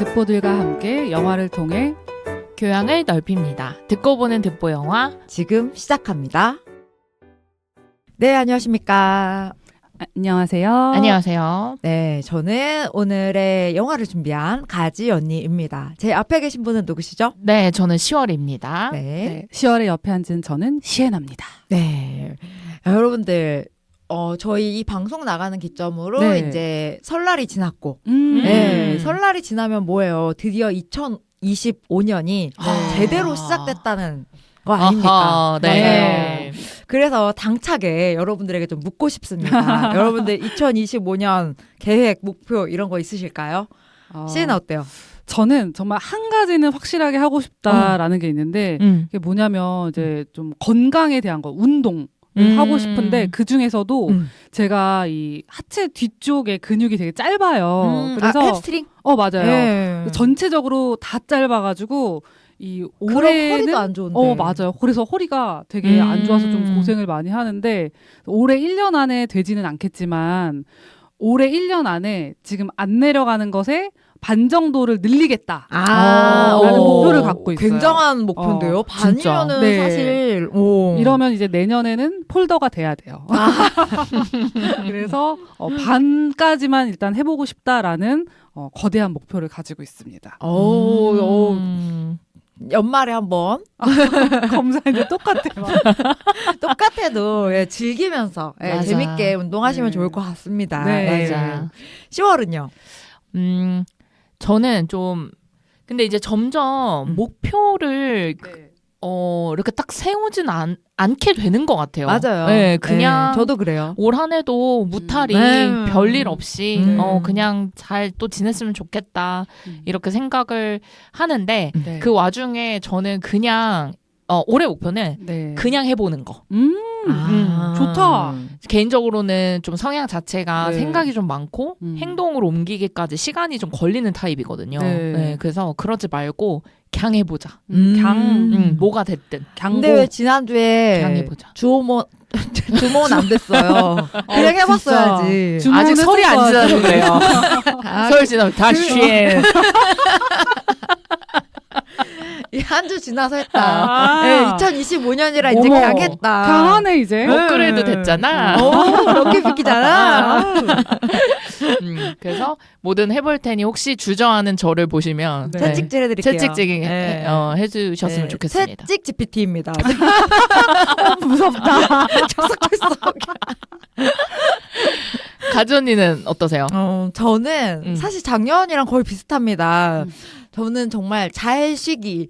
듣보들과 함께 영화를 통해 교양을 넓힙니다. 듣고 보는 듣보 영화 지금 시작합니다. 네, 안녕하십니까. 안녕하세요. 안녕하세요. 네, 저는 오늘의 영화를 준비한 가지 언니입니다. 제 앞에 계신 분은 누구시죠? 네, 저는 10월입니다. 네. 네, 10월에 옆에 앉은 저는 시에나입니다. 네. 여러분들, 저희 이 방송 나가는 기점으로 네. 이제 설날이 지났고, 네. 네, 설날이 지나면 뭐예요? 드디어 2025년이 제대로 시작됐다는 거 아닙니까? 아하, 네. 그래서 당차게 여러분들에게 좀 묻고 싶습니다. 여러분들 2025년 계획, 목표 이런 거 있으실까요? 시에나 어때요? 저는 정말 한 가지는 확실하게 하고 싶다라는 게 있는데 그게 뭐냐면 이제 좀 건강에 대한 거, 운동. 하고 싶은데 그 중에서도 제가 이 하체 뒤쪽에 근육이 되게 짧아요. 그래서 햄스트링? 맞아요. 네. 전체적으로 다 짧아가지고 이 그럼 올해는 허리도 안 좋은데. 맞아요. 그래서 허리가 되게 안 좋아서 좀 고생을 많이 하는데 올해 1년 안에 되지는 않겠지만 올해 1년 안에 지금 안 내려가는 것에 반 정도를 늘리겠다. 라는 목표를 갖고 있어요. 굉장한 목표인데요. 반이면은 네. 사실 이러면 이제 내년에는 폴더가 돼야 돼요. 그래서 반까지만 일단 해보고 싶다라는 거대한 목표를 가지고 있습니다. 연말에 한번 검사인데 똑같아요. 똑같아도 즐기면서 맞아. 재밌게 운동하시면 네. 좋을 것 같습니다. 네. 맞아. 10월은요? 저는 좀 근데 이제 점점 목표를 이렇게 딱 세우진 않게 되는 것 같아요. 맞아요. 네, 그냥 저도 그래요. 올 한 해도 무탈이 별일 없이 그냥 잘 또 지냈으면 좋겠다 이렇게 생각을 하는데 네. 그 와중에 저는 그냥 올해 목표는 그냥 해보는 거. 좋다. 개인적으로는 좀 성향 자체가 네. 생각이 좀 많고 행동으로 옮기기까지 시간이 좀 걸리는 타입이거든요. 네. 네, 그래서 그러지 말고 그냥 해보자. 뭐가 뭐가 됐든 근데 왜 지난주에 그냥 해보자. 주모는 안 됐어요. 그냥 해봤어야지. 아직 설이 안 지나서 그래요. 아, 설 지나면 다시 한 주 지나서 했다. 네, 2025년이라 이제 어머, 그냥 했다. 강하네 이제. 업그레이드 됐잖아. 럭키 비키잖아. 그래서 뭐든 해볼 테니 혹시 주저하는 저를 보시면 네. 채찍질 해드릴게요. 채찍질 네. 해주셨으면 네, 좋겠습니다. 채찍 GPT입니다. 무섭다. 가지 언니는 어떠세요? 저는 사실 작년이랑 거의 비슷합니다. 저는 정말 잘 쉬기,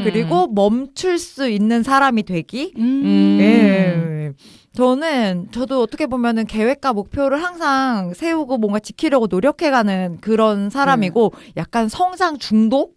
그리고 멈출 수 있는 사람이 되기. 저도 어떻게 보면은 계획과 목표를 항상 세우고 뭔가 지키려고 노력해가는 그런 사람이고 약간 성장 중독,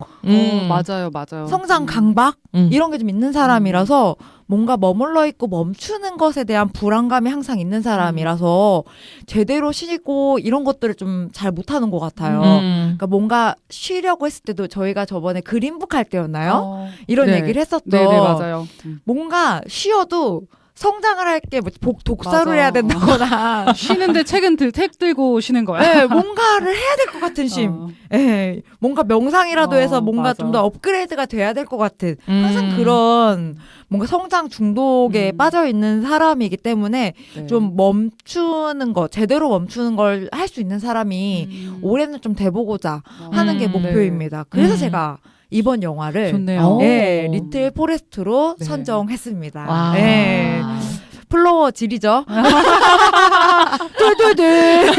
맞아요. 성장 강박 이런 게 좀 있는 사람이라서 뭔가 머물러 있고 멈추는 것에 대한 불안감이 항상 있는 사람이라서 제대로 쉬고 이런 것들을 좀 잘 못하는 것 같아요. 그러니까 뭔가 쉬려고 했을 때도 저희가 저번에 그린북 할 때였나요? 이런 네. 얘기를 했었죠. 네, 맞아요. 뭔가 쉬어도 성장을 할 게 독서를 맞아. 해야 된다거나 쉬는데 책 들고 쉬는 거야. 네, 뭔가를 해야 될 것 같은 심. 네, 뭔가 명상이라도 해서 뭔가 맞아. 좀 더 업그레이드가 돼야 될 것 같은 항상 그런 뭔가 성장 중독에 빠져 있는 사람이기 때문에 네. 좀 멈추는 거, 제대로 멈추는 걸 할 수 있는 사람이 올해는 좀 돼보고자 하는 게 목표입니다. 그래서 제가 이번 영화를 좋네요. 네, 리틀 포레스트로 네. 선정했습니다. 와. 네. 플로어 질이죠. 똘똘똘.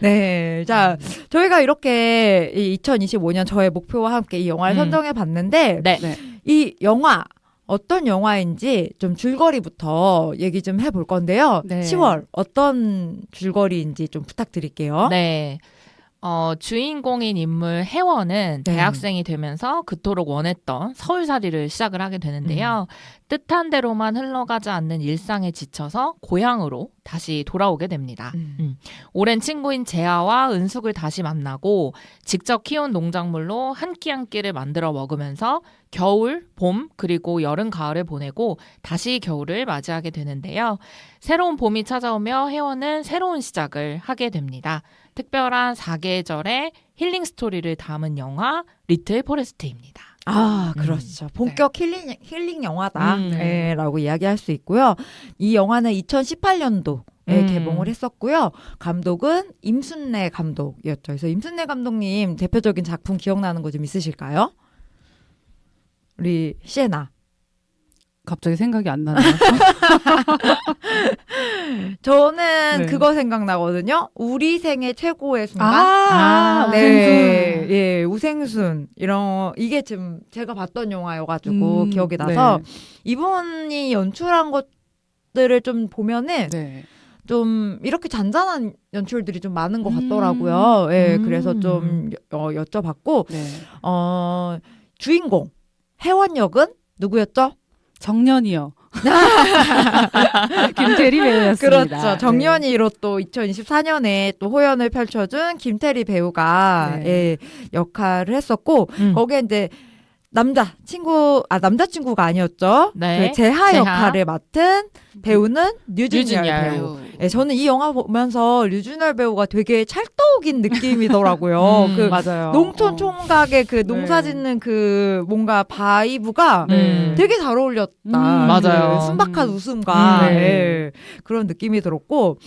네, 자, 저희가 이렇게 이 2025년 저의 목표와 함께 이 영화를 선정해 봤는데, 네. 이 영화, 어떤 영화인지 좀 줄거리부터 얘기 좀 해볼 건데요. 네. 10월, 어떤 줄거리인지 좀 부탁드릴게요. 네. 주인공인 인물 혜원은 네. 대학생이 되면서 그토록 원했던 서울살이를 시작을 하게 되는데요. 뜻한 대로만 흘러가지 않는 일상에 지쳐서 고향으로 다시 돌아오게 됩니다. 오랜 친구인 재하와 은숙을 다시 만나고 직접 키운 농작물로 한 끼 한 끼를 만들어 먹으면서 겨울, 봄, 그리고 여름, 가을을 보내고 다시 겨울을 맞이하게 되는데요. 새로운 봄이 찾아오며 혜원은 새로운 시작을 하게 됩니다. 특별한 4계절의 힐링 스토리를 담은 영화 리틀 포레스트입니다. 아, 그렇죠. 본격 힐링 영화다. 네. 라고 이야기할 수 있고요. 이 영화는 2018년도에 개봉을 했었고요. 감독은 임순례 감독이었죠. 그래서 임순례 감독님 대표적인 작품 기억나는 거 좀 있으실까요? 우리 시에나. 갑자기 생각이 안 나네요. 저는 네. 그거 생각나거든요. 우리 생애 최고의 순간. 네. 예, 우생순. 이게 지금 제가 봤던 영화여가지고 기억이 나서 네. 이분이 연출한 것들을 좀 보면은 네. 좀 이렇게 잔잔한 연출들이 좀 많은 것 같더라고요. 예, 그래서 좀 여쭤봤고, 네. 주인공, 혜원 역은 누구였죠? 정년이요. 김태리 배우였습니다. 그렇죠. 정년이로 또 2024년에 또 호연을 펼쳐준 김태리 배우가 예, 역할을 했었고 거기에 이제 남자친구가 아니었죠. 네. 그 재하 역할을 맡은 배우는 류준열 배우. 예, 저는 이 영화 보면서 류준열 배우가 되게 찰떡인 느낌이더라고요. 그 맞아요. 농촌 총각의 그 농사짓는 그 뭔가 바이브가 되게 잘 어울렸다. 맞아요. 그 순박한 웃음과 네. 예, 그런 느낌이 들었고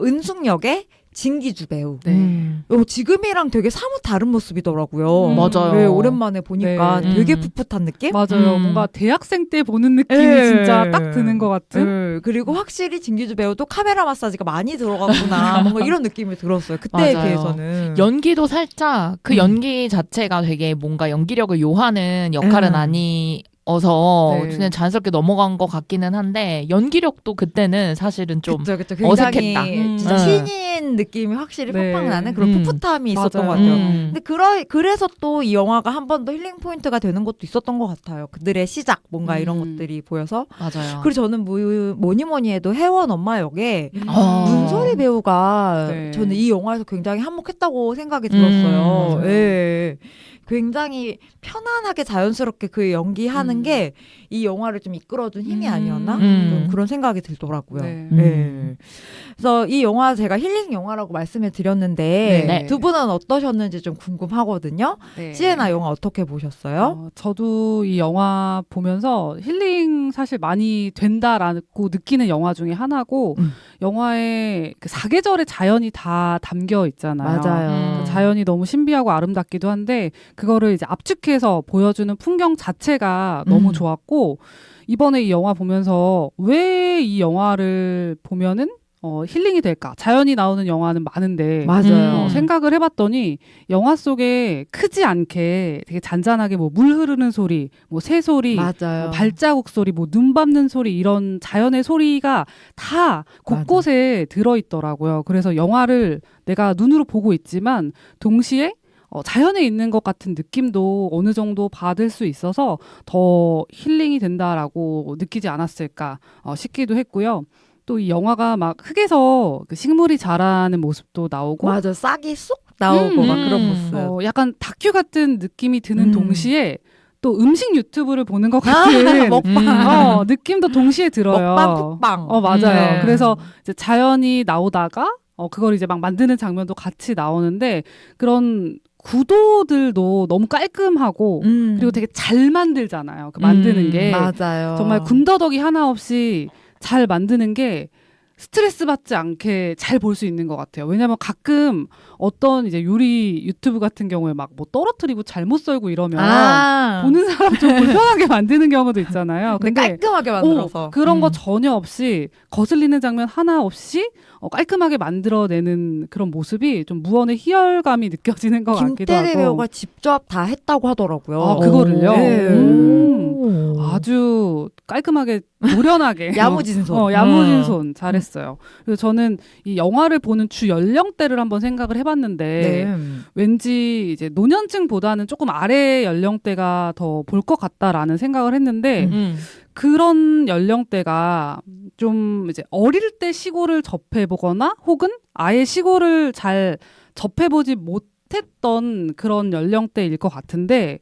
은숙 역의 진기주 배우. 네. 지금이랑 되게 사뭇 다른 모습이더라고요. 맞아요. 네, 오랜만에 보니까 네. 되게 풋풋한 느낌? 맞아요. 뭔가 대학생 때 보는 느낌이 예. 진짜 딱 드는 것 같은. 그리고 확실히 진기주 배우도 카메라 마사지가 많이 들어갔구나. 뭔가 이런 느낌이 들었어요. 그때에 맞아요. 비해서는. 연기도 살짝 그 연기 자체가 되게 뭔가 연기력을 요하는 역할은 아니어서 네. 그냥 자연스럽게 넘어간 것 같기는 한데 연기력도 그때는 사실은 좀 그쵸. 굉장히 어색했다. 진짜 신인 느낌이 확실히 네. 팍팍 나는 그런 풋풋함이 있었던 맞아요. 것 같아요. 근데 그래서 또 이 영화가 한 번 더 힐링 포인트가 되는 것도 있었던 것 같아요. 그들의 시작 뭔가 이런 것들이 보여서. 맞아요. 그리고 저는 뭐니 해도 혜원 엄마 역에 아. 문소리 배우가 네. 저는 이 영화에서 굉장히 한몫했다고 생각이 들었어요. 맞아요. 예. 굉장히 편안하게 자연스럽게 그 연기하는 게 이 영화를 좀 이끌어준 힘이 아니었나? 좀 그런 생각이 들더라고요. 네. 예. 그래서 이 영화 제가 힐링 영화라고 말씀을 드렸는데 네. 두 분은 어떠셨는지 좀 궁금하거든요. 네. 시에나 영화 어떻게 보셨어요? 저도 이 영화 보면서 힐링 사실 많이 된다라고 느끼는 영화 중에 하나고 영화에 그 4계절의 자연이 다 담겨 있잖아요. 맞아요. 그 자연이 너무 신비하고 아름답기도 한데 그거를 이제 압축해서 보여주는 풍경 자체가 너무 좋았고 이번에 이 영화 보면서 왜 이 영화를 보면은 힐링이 될까? 자연이 나오는 영화는 많은데 맞아요. 생각을 해봤더니 영화 속에 크지 않게 되게 잔잔하게 뭐 물 흐르는 소리, 뭐 새 소리, 맞아요. 발자국 소리, 뭐 눈 밟는 소리 이런 자연의 소리가 다 곳곳에 들어있더라고요. 그래서 영화를 내가 눈으로 보고 있지만 동시에 자연에 있는 것 같은 느낌도 어느 정도 받을 수 있어서 더 힐링이 된다라고 느끼지 않았을까 싶기도 했고요. 또 이 영화가 막 흙에서 그 식물이 자라는 모습도 나오고 맞아. 싹이 쏙 나오고 막 그런 모습. 약간 다큐 같은 느낌이 드는 동시에 또 음식 유튜브를 보는 것 같은 먹방. 느낌도 동시에 들어요. 먹방 쿡방. 맞아요. 그래서 이제 자연이 나오다가 그걸 이제 막 만드는 장면도 같이 나오는데 그런 구도들도 너무 깔끔하고 그리고 되게 잘 만들잖아요. 그 만드는 게 맞아요. 정말 군더더기 하나 없이 잘 만드는 게 스트레스 받지 않게 잘 볼 수 있는 것 같아요. 왜냐면 가끔 어떤 이제 요리 유튜브 같은 경우에 막 뭐 떨어뜨리고 잘못 썰고 이러면 보는 사람 좀 불편하게 만드는 경우도 있잖아요. 근데 깔끔하게 만들어서 그런 거 전혀 없이 거슬리는 장면 하나 없이 깔끔하게 만들어내는 그런 모습이 좀 무언의 희열감이 느껴지는 것 같기도 하고. 김태리 배우가 직접 다 했다고 하더라고요. 그거를요? 네. 아주 깔끔하게 노련하게 야무진 손. 야무진 손 잘했어요. 그래서 저는 이 영화를 보는 주 연령대를 한번 생각을 해봤는데 네. 왠지 이제 노년층보다는 조금 아래 연령대가 더 볼 것 같다라는 생각을 했는데 그런 연령대가 좀 이제 어릴 때 시골을 접해보거나 혹은 아예 시골을 잘 접해보지 못했던 그런 연령대일 것 같은데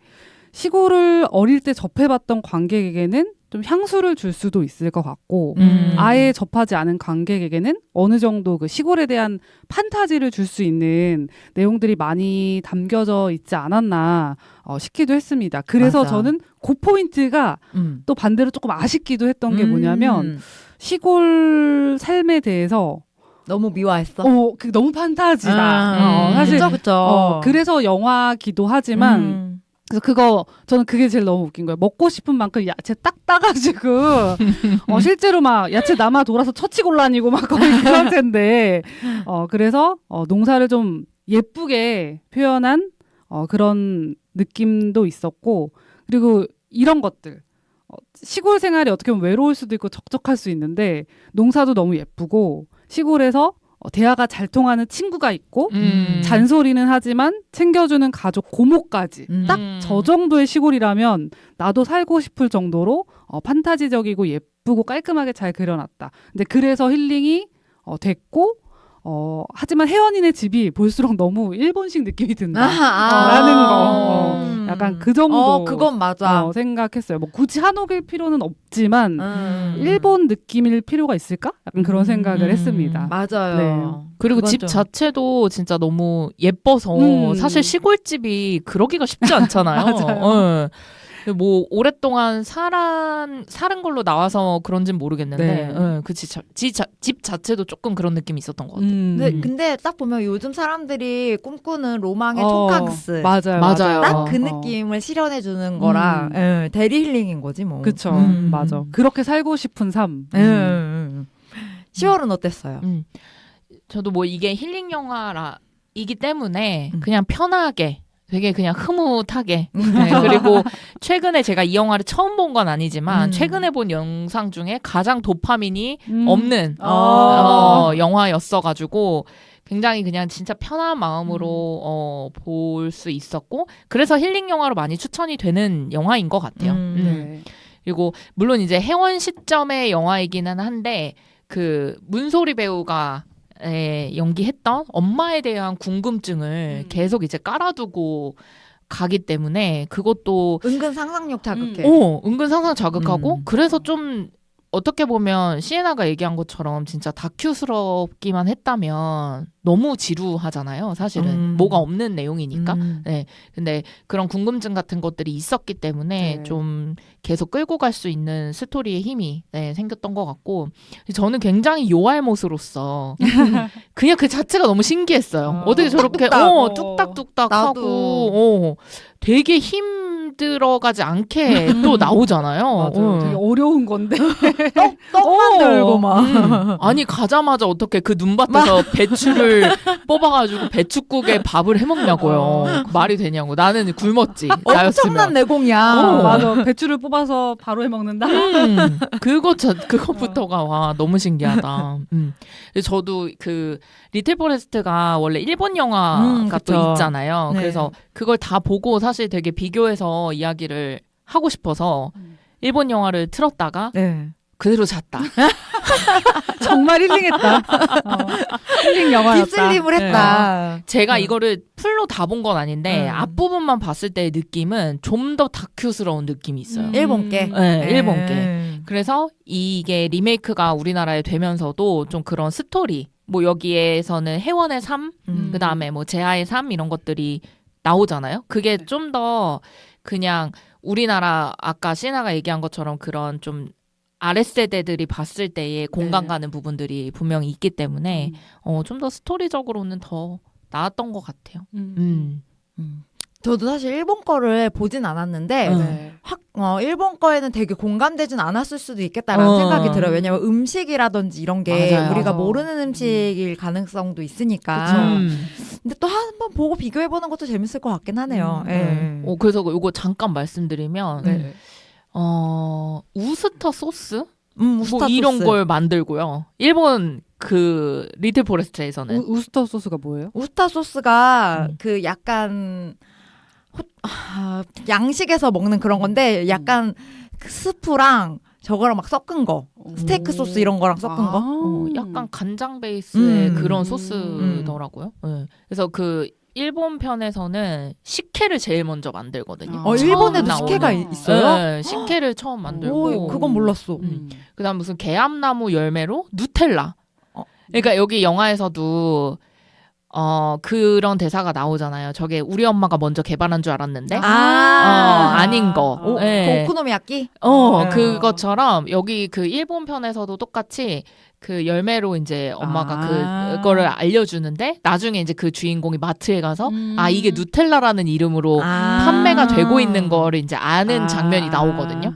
시골을 어릴 때 접해봤던 관객에게는 좀 향수를 줄 수도 있을 것 같고 아예 접하지 않은 관객에게는 어느 정도 그 시골에 대한 판타지를 줄 수 있는 내용들이 많이 담겨져 있지 않았나 싶기도 했습니다. 그래서 맞아. 저는 그 포인트가 또 반대로 조금 아쉽기도 했던 게 뭐냐면 시골 삶에 대해서 너무 미화했어. 그 너무 판타지다. 사실 그쵸. 그래서 영화기도 하지만 그래서 저는 그게 제일 너무 웃긴 거예요. 먹고 싶은 만큼 야채 딱 따가지고 실제로 막 야채 남아 돌아서 처치곤란이고 막 거의 그 상태인데 그래서 농사를 좀 예쁘게 표현한 그런 느낌도 있었고 그리고 이런 것들 시골 생활이 어떻게 보면 외로울 수도 있고 적적할 수 있는데 농사도 너무 예쁘고 시골에서 대화가 잘 통하는 친구가 있고 잔소리는 하지만 챙겨주는 가족 고모까지 딱 저 정도의 시골이라면 나도 살고 싶을 정도로 판타지적이고 예쁘고 깔끔하게 잘 그려놨다. 근데 그래서 힐링이 됐고 하지만 혜원이네 집이 볼수록 너무 일본식 느낌이 든다. 라는 거. 약간 그 정도. 그건 맞아. 생각했어요. 뭐 굳이 한옥일 필요는 없지만 일본 느낌일 필요가 있을까? 약간 그런 생각을 했습니다. 맞아요. 네. 그리고 집 자체도 진짜 너무 예뻐서 사실 시골집이 그러기가 쉽지 않잖아요. 맞아요. 뭐 오랫동안 살은 걸로 나와서 그런진 모르겠는데 네. 그 집 자체도 조금 그런 느낌이 있었던 것 같아요. 근데 딱 보면 요즘 사람들이 꿈꾸는 로망의 촌캉스. 맞아요. 딱 그 느낌을 실현해 주는 거라 대리 힐링인 거지 뭐. 그쵸. 맞아. 그렇게 살고 싶은 삶. 10월은 어땠어요? 저도 뭐 이게 힐링 영화이기 때문에 그냥 편하게 되게 그냥 흐뭇하게 그리고 최근에 제가 이 영화를 처음 본 건 아니지만 최근에 본 영상 중에 가장 도파민이 없는 영화였어가지고 굉장히 그냥 진짜 편한 마음으로 볼 수 있었고 그래서 힐링 영화로 많이 추천이 되는 영화인 것 같아요. 네. 그리고 물론 이제 혜원 시점의 영화이기는 한데 그 문소리 배우가 연기했던 엄마에 대한 궁금증을 계속 이제 깔아두고 가기 때문에 그것도 은근 상상력 자극해. 은근 상상 자극하고 그래서 좀 어떻게 보면 시에나가 얘기한 것처럼 진짜 다큐스럽기만 했다면 너무 지루하잖아요. 사실은 뭐가 없는 내용이니까. 네. 근데 그런 궁금증 같은 것들이 있었기 때문에 좀 계속 끌고 갈 수 있는 스토리의 힘이 생겼던 것 같고 저는 굉장히 요알못으로서 그냥 그 자체가 너무 신기했어요. 어떻게 저렇게 뚝딱뚝딱 하고 되게 힘들어가지 않게 또 나오잖아요. 맞아요. 되게 어려운 건데. 떡 만들고 막. 아니 가자마자 어떻게 그 눈밭에서 배추를 뽑아가지고 배추국에 밥을 해먹냐고요. 말이 되냐고. 나는 굶었지. 엄청난 나였으면. 내공이야. 맞아. 배추를 뽑아서 바로 해먹는다. 그것부터가 와 너무 신기하다. 근데 저도 그 리틀 포레스트가 원래 일본 영화가 또 있잖아요. 네. 그래서 그걸 다 보고 사실 되게 비교해서 이야기를 하고 싶어서 일본 영화를 틀었다가 그대로 잤다. 정말 힐링했다. 힐링 영화였다. 딥슬립을 했다. 제가 이거를 풀로 다 본 건 아닌데 앞부분만 봤을 때의 느낌은 좀 더 다큐스러운 느낌이 있어요. 일본계. 네, 일본계. 그래서 이게 리메이크가 우리나라에 되면서도 좀 그런 스토리 뭐 여기에서는 혜원의 삶 그다음에 뭐 재하의 삶 이런 것들이 나오잖아요. 그게 좀 더 그냥 우리나라 아까 시나가 얘기한 것처럼 그런 좀 아랫세대들이 봤을 때에 공감 가는 부분들이 분명히 있기 때문에 좀 더 스토리적으로는 더 나았던 것 같아요. 저도 사실 일본 거를 보진 않았는데 일본 거에는 되게 공감되진 않았을 수도 있겠다라는 생각이 들어요. 왜냐면 음식이라든지 이런 게 맞아요. 우리가 모르는 음식일 가능성도 있으니까. 근데 또 한번 보고 비교해보는 것도 재밌을 것 같긴 하네요. 그래서 이거 잠깐 말씀드리면 우스터 소스? 우스타 뭐 이런 소스. 걸 만들고요. 일본 그 리틀 포레스트에서는 우스터 소스가 뭐예요? 우스타 소스가 그 약간 양식에서 먹는 그런 건데 약간 그 스프랑 저거랑 막 섞은 거 스테이크 소스 이런 거랑 섞은 거 약간 간장 베이스의 음. 그런 소스더라고요. 네. 그래서 그 일본 편에서는 식혜를 제일 먼저 만들거든요. 처음 일본에도 나오는. 식혜가 있어요? 네, 식혜를 처음 만들고 오, 그건 몰랐어. 그다음 무슨 개암나무 열매로 누텔라. 그러니까 여기 영화에서도 그런 대사가 나오잖아요. 저게 우리 엄마가 먼저 개발한 줄 알았는데 아닌 거. 오, 네. 오코노미야끼? 그것처럼 여기 그 일본 편에서도 똑같이 그 열매로 이제 엄마가 그거를 알려주는데 나중에 이제 그 주인공이 마트에 가서 이게 누텔라라는 이름으로 판매가 되고 있는 거를 이제 아는 장면이 나오거든요.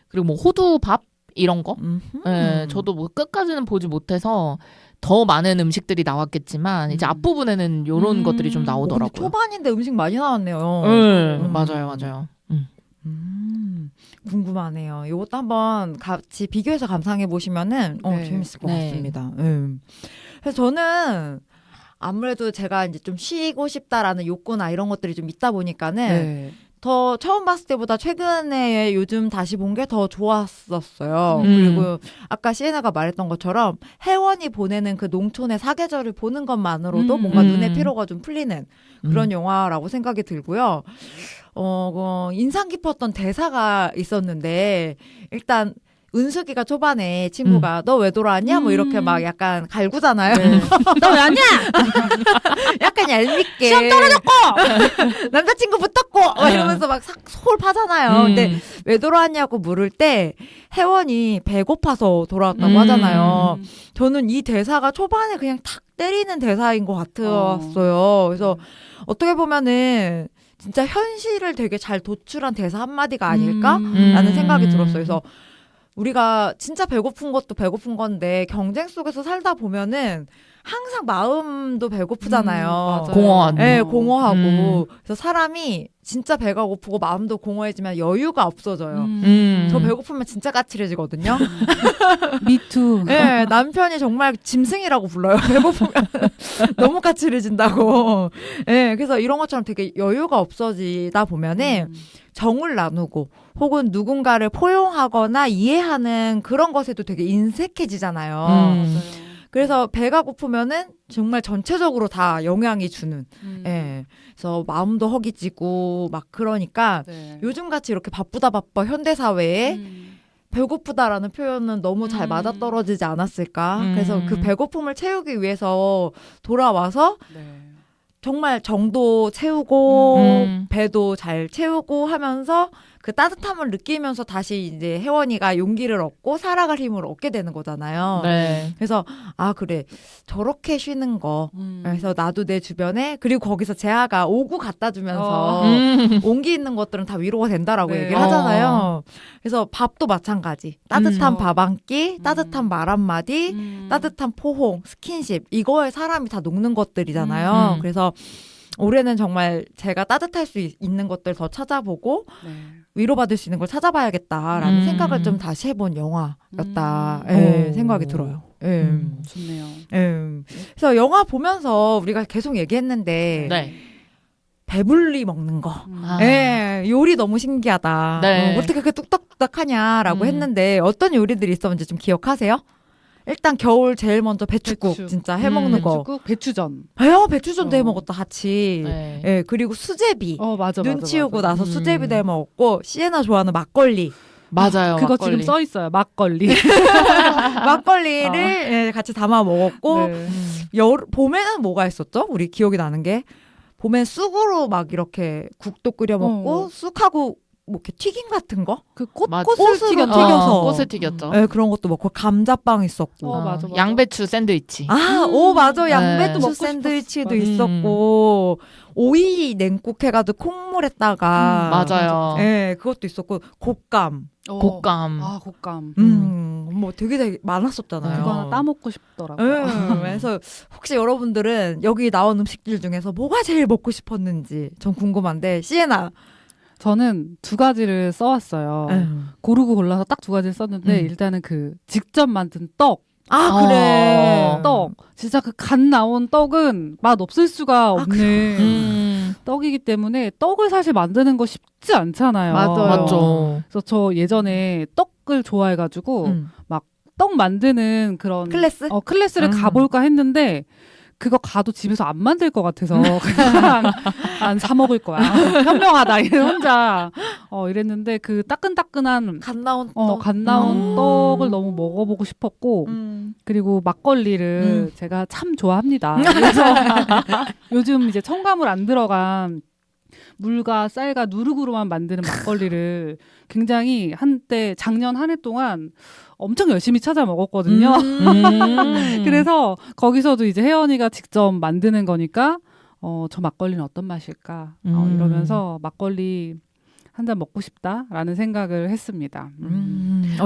그리고 뭐 호두밥 이런 거. 네, 저도 뭐 끝까지는 보지 못해서 더 많은 음식들이 나왔겠지만 이제 앞부분에는 이런 것들이 좀 나오더라고요. 초반인데 음식 많이 나왔네요. 맞아요. 궁금하네요. 이것도 한번 같이 비교해서 감상해 보시면은 재밌을 것 같습니다. 그래서 저는 아무래도 제가 이제 좀 쉬고 싶다라는 욕구나 이런 것들이 좀 있다 보니까는 더 처음 봤을 때보다 최근에 요즘 다시 본 게 더 좋았었어요. 그리고 아까 시에나가 말했던 것처럼 혜원이 보내는 그 농촌의 사계절을 보는 것만으로도 뭔가 눈의 피로가 좀 풀리는 그런 영화라고 생각이 들고요. 인상 깊었던 대사가 있었는데 일단 은숙이가 초반에 친구가 너 왜 돌아왔냐? 뭐 이렇게 막 약간 갈구잖아요. 너 왜 왔냐? 약간 얄밉게. 시험 떨어졌고! 남자친구 붙었고! 이러면서 막 솔 파잖아요. 근데 왜 돌아왔냐고 물을 때 혜원이 배고파서 돌아왔다고 하잖아요. 저는 이 대사가 초반에 그냥 탁 때리는 대사인 것 같았어요. 그래서 어떻게 보면은 진짜 현실을 되게 잘 도출한 대사 한마디가 아닐까라는 생각이 들었어요. 그래서 우리가 진짜 배고픈 것도 배고픈 건데 경쟁 속에서 살다 보면은 항상 마음도 배고프잖아요. 공허하고. 네, 공허하고. 그래서 사람이 진짜 배가 고프고 마음도 공허해지면 여유가 없어져요. 저 배고프면 진짜 까칠해지거든요. 미투. 네, 남편이 정말 짐승이라고 불러요. 배고프면 너무 까칠해진다고. 네, 그래서 이런 것처럼 되게 여유가 없어지다 보면은 정을 나누고 혹은 누군가를 포용하거나 이해하는 그런 것에도 되게 인색해지잖아요. 그래서 배가 고프면은 정말 전체적으로 다 영향이 주는. 예. 그래서 마음도 허기지고 막 그러니까 요즘같이 이렇게 바쁘다 바빠 현대사회에 배고프다라는 표현은 너무 잘 맞아떨어지지 않았을까. 그래서 그 배고픔을 채우기 위해서 돌아와서 정말 정도 채우고 배도 잘 채우고 하면서 그 따뜻함을 느끼면서 다시 이제 혜원이가 용기를 얻고 살아갈 힘을 얻게 되는 거잖아요. 네. 그래서 그래 저렇게 쉬는 거. 그래서 나도 내 주변에 그리고 거기서 재하가 오구 갖다 주면서 온기 있는 것들은 다 위로가 된다라고 얘기를 하잖아요. 그래서 밥도 마찬가지. 따뜻한 밥 한 끼, 따뜻한 말 한마디, 따뜻한 포옹, 스킨십 이거에 사람이 다 녹는 것들이잖아요. 그래서 올해는 정말 제가 따뜻할 수 있는 것들 더 찾아보고 위로받을 수 있는 걸 찾아봐야겠다라는 생각을 좀 다시 해본 영화였다 생각이 들어요. 좋네요. 그래서 영화 보면서 우리가 계속 얘기했는데 배불리 먹는 거. 요리 너무 신기하다. 어떻게 그렇게 뚝딱뚝딱하냐라고 했는데 어떤 요리들이 있었는지 좀 기억하세요? 일단 겨울 제일 먼저 배추국 진짜 해먹는 거. 배추국, 배추전. 배추전도 해먹었다 같이. 예, 그리고 수제비. 맞아. 눈 치우고 나서 수제비도 해먹었고 시에나 좋아하는 막걸리. 맞아요. 그거 막걸리. 지금 써 있어요. 막걸리. 막걸리를 같이 담아 먹었고 봄에는 뭐가 있었죠? 우리 기억이 나는 게 봄엔 쑥으로 막 이렇게 국도 끓여 먹고 쑥하고 뭐 이렇게 튀김 같은 거? 꽃을 튀겨서. 꽃을 튀겼죠. 네, 그런 것도 먹고 감자빵 있었고. 맞아. 양배추 샌드위치. 맞아. 양배추 먹고 샌드위치도 싶었어. 있었고 오이 냉국 해가지고 콩물에다가 맞아요. 네, 그것도 있었고 곶감. 곶감. 곶감. 뭐 되게 많았었잖아요. 그거 하나 따먹고 싶더라고요. 그래서 혹시 여러분들은 여기 나온 음식들 중에서 뭐가 제일 먹고 싶었는지 좀 궁금한데 시에나 저는 2가지를 써왔어요. 고르고 골라서 딱 2가지를 썼는데 일단은 그 직접 만든 떡. 그래. 떡. 진짜 그 갓 나온 떡은 맛 없을 수가 없는 떡이기 때문에 떡을 사실 만드는 거 쉽지 않잖아요. 맞아요. 그래서 저 예전에 떡을 좋아해가지고 막 떡 만드는 그런 클래스? 클래스를 가볼까 했는데 그거 가도 집에서 안 만들 것 같아서 그냥 안 사 먹을 거야. 현명하다. 혼자 이랬는데 그 따끈따끈한 갓 나온 떡. 갓 나온 떡을 너무 먹어보고 싶었고 그리고 막걸리를 제가 참 좋아합니다. 그래서 요즘 이제 첨가물 안 들어간 물과 쌀과 누룩으로만 만드는 막걸리를 굉장히 한때 작년 한 해 동안 엄청 열심히 찾아 먹었거든요. 그래서 거기서도 이제 혜연이가 직접 만드는 거니까 저 막걸리는 어떤 맛일까 이러면서 막걸리 한 잔 먹고 싶다라는 생각을 했습니다.